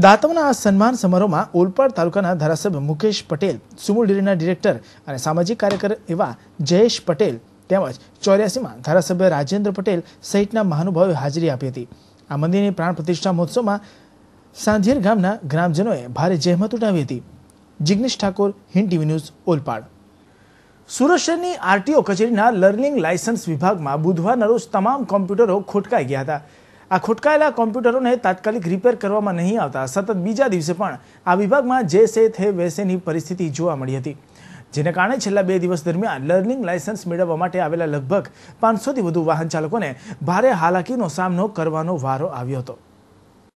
દાતાઓના આ સન્માન સમારોહમાં ઓલપાડ તાલુકાના ધારાસભ્ય મુકેશ પટેલ, સુમુલ ડેરીના ડિરેક્ટર અને સામાજિક કાર્યકર એવા જયેશ પટેલ તેમજ 84માં ધારાસભ્ય રાજેન્દ્ર પટેલ સહિતના મહાનુભાવોએ હાજરી આપી હતી। આ મંદિરની પ્રાણ પ્રતિષ્ઠા મહોત્સવમાં सांधियर गामना ग्रामजनोए भारे जहमत उठावी हती। Jignesh Thakur, Hind TV news, Olpad. सूरत शहरनी आरटीओ कचेरीना लर्निंग लाइसेंस विभागमां बुधवाરના रोज તમામ કોમ્પ્યુટરો ખોટકાઈ ગયા હતા। આ ખોટકાયેલા કોમ્પ્યુટરોને તાત્કાલિક રિપેર કરવામાં નહીં આવતા સતત બીજા દિવસે પણ આ વિભાગમાં જે સે થે વૈસેની પરિસ્થિતિ જોવા મળી હતી, જેને કારણે છેલ્લા 2 દિવસ દરમિયાન લર્નિંગ લાયસન્સ મેળવવા માટે આવેલા લગભગ 500થી વધુ વાહન ચાલકોને ભારે હાલાકીનો સામનો કરવાનો વારો આવ્યો હતો।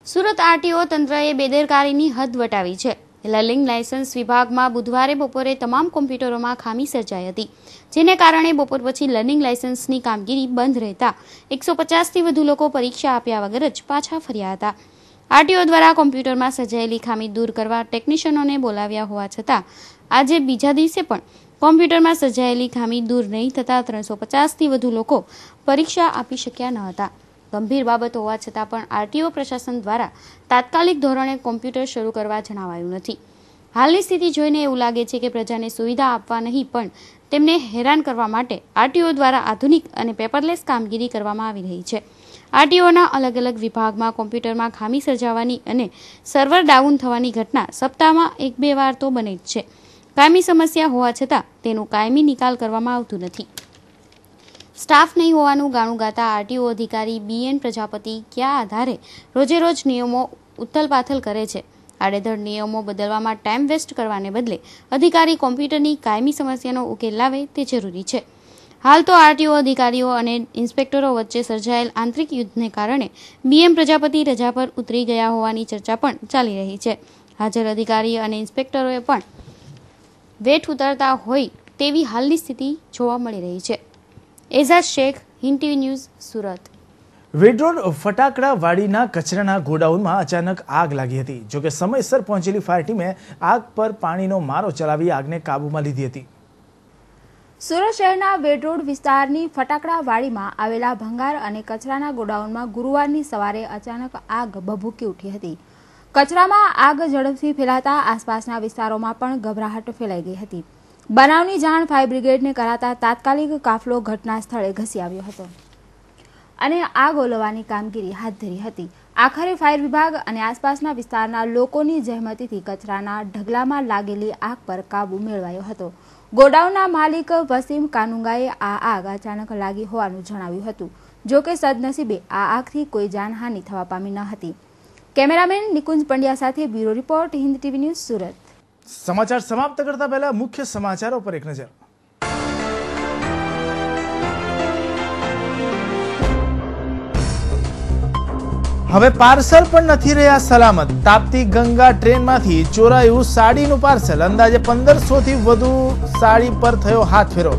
સુરત આરટીઓ તંત્રએ બેદરકારીની હદ વટાવી છે। લર્નિંગ લાયસન્સ વિભાગમાં બુધવારે બપોરે તમામ કોમ્પ્યુટરોમાં ખામી સર્જાઈ હતી, જેને કારણે બપોર પછી લર્નિંગ લાયસન્સની કામગીરી બંધ રહેતા 150થી વધુ લોકો પરીક્ષા આપ્યા વગર જ પાછા ફર્યા હતા। આરટીઓ દ્વારા કોમ્પ્યુટરમાં સર્જાયેલી ખામી દૂર કરવા ટેકનિશિયનોને બોલાવ્યા હોવા છતાં આજે બીજા દિવસે પણ કોમ્પ્યુટરમાં સર્જાયેલી ખામી દૂર નહીં થતા 350થી વધુ લોકો પરીક્ષા આપી શક્યા ન હતા। ગંભીર બાબત હોવા છતાં પણ આરટીઓ પ્રશાસન દ્વારા તાત્કાલિક ધોરણે કોમ્પ્યુટર શરૂ કરવા જણાવાયું નથી। હાલની સ્થિતિ જોઈને એવું લાગે છે કે પ્રજાને સુવિધા આપવા નહીં પણ તેમને હેરાન કરવા માટે આરટીઓ દ્વારા આધુનિક અને પેપરલેસ કામગીરી કરવામાં આવી રહી છે। આરટીઓના અલગ અલગ વિભાગમાં કોમ્પ્યુટરમાં ખામી સર્જાવાની અને સર્વર ડાઉન થવાની ઘટના સપ્તાહમાં 1-2 વાર તો બને જ છે। કાયમી સમસ્યા હોવા છતાં તેનું કાયમી નિકાલ કરવામાં આવતું નથી। સ્ટાફ નહીં હોવાનું ગાણું ગાતા આરટીઓ અધિકારી બીએન પ્રજાપતિ કયા આધારે રોજે રોજ નિયમો ઉથલપાથલ કરે છે? આડેધડ નિયમો બદલવામાં ટાઈમ વેસ્ટ કરવાને બદલે અધિકારી કોમ્પ્યુટરની કાયમી સમસ્યાનો ઉકેલ લાવે તે જરૂરી છે। હાલ તો આરટીઓ અધિકારીઓ અને ઇન્સ્પેક્ટરો વચ્ચે સર્જાયેલ આંતરિક યુદ્ધને કારણે બીએમ પ્રજાપતિ રજા પર ઉતરી ગયા હોવાની ચર્ચા પણ ચાલી રહી છે। હાજર અધિકારી અને ઇન્સ્પેક્ટરોએ પણ વેઠ ઉતરતા હોય તેવી હાલની સ્થિતિ જોવા મળી રહી છે. એઝાદ શેખ, હિન્દ ટીવી ન્યૂઝ, સુરત. વેડરોડ ફટાકડા વાડીના કચરાના ગોડાઉનમાં અચાનક આગ લાગી હતી. જોકે સમયસર પહોંચેલી ફાયર ટીમે આગ પર પાણીનો મારો ચલાવી આગને કાબૂમાં લીધી હતી. સુરત શહેરના વેડરોડ વિસ્તારની ફટાકડા વાડીમાં આવેલા ભંગાર અને કચરાના ગોડાઉનમાં ગુરુવારની સવારે અચાનક આગ ભભૂકી ઉઠી હતી. કચરામાં આગ ઝડપથી ફેલાતા આસપાસના વિસ્તારોમાં પણ ગભરાહટ ફેલાઈ ગઈ હતી. બનાવની જાણ ફાયર બ્રિગેડને કરાતા તાત્કાલિક કાફલો ઘટના સ્થળે ઘસી આવ્યો હતો અને આગ ઓલવવાની કામગીરી હાથ ધરી હતી. આખરે ફાયર વિભાગ અને આસપાસના વિસ્તારના લોકોની જહેમતીથી કચરાના ઢગલામાં લાગેલી આગ પર કાબુ મેળવાયો હતો. ગોડાઉનના માલિક વસીમ કાનુંગાએ આ આગ અચાનક લાગી હોવાનું જણાવ્યું હતું. જોકે સદનસીબે આ આગથી કોઈ જાનહાનિ થવા પામી ન હતી. કેમેરામેન નિકુંજ પંડ્યા સાથે bureau report, Hind TV news, Surat. સમાચાર સમાપ્ત કરતા પહેલા મુખ્ય સમાચારો પર એક નજર. હવે પાર્સલ પણ નથી રહ્યા સલામત. તાપ્તી ગંગા ટ્રેનમાંથી ચોરાયું સાડીનું પાર્સલ. અંદાજે 1500 થી વધુ સાડી પર થયો હાથ ફેરો.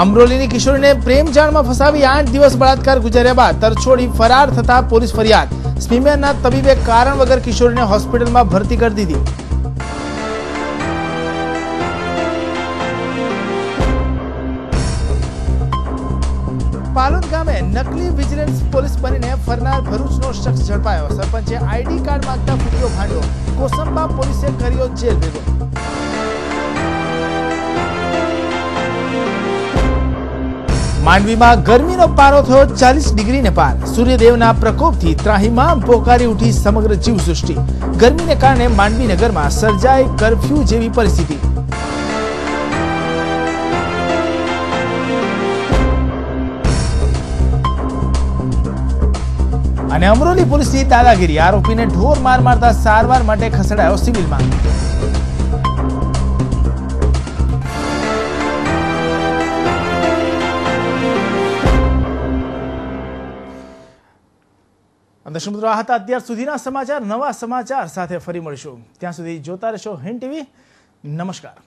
અમરોલીની કિશોરીને પ્રેમ જાળમાં ફસાવી 8 દિવસ બળાત્કાર ગુજાર્યા બાદ તરછોડી ફરાર થતા પોલીસ ફરિયાદ. સ્મીમેરના તબીબે કારણ વગર કિશોરીને હોસ્પિટલમાં ભરતી કરી દીધી. પાલોદ ગામે નકલી વિજિલન્સ પોલીસ બનીને ફરનાર ભરૂચનો શખ્સ ઝડપાયો. સરપંચે આઈડી કાર્ડ માંગતા ફૂટ્યો ભાંડો. કોસંબા પોલીસે કર્યો જેલ ભેગો. માંડવીમાં ગરમીનો પારો થયો 40 ડિગ્રીને પાર. સૂર્યદેવના પ્રકોપથી ત્રાહિમામ પોકારી ઉઠી સમગ્ર જીવસૃષ્ટિ. ગરમીને કારણે માંડવી નગરમાં સર્જાઈ કર્ફ્યુ જેવી પરિસ્થિતિ. અને અમરોલી પોલીસની દાદાગીરી. આરોપીને ઢોર માર મારતા સારવાર માટે ખસેડાયો સિવિલમાં. દર્શક મિત્રો, આ હતા અત્યાર સુધીના સમાચાર. નવા સમાચાર સાથે ફરી મળીશું. ત્યાં સુધી જોતા રહેશો હિન્દ ટીવી. નમસ્કાર.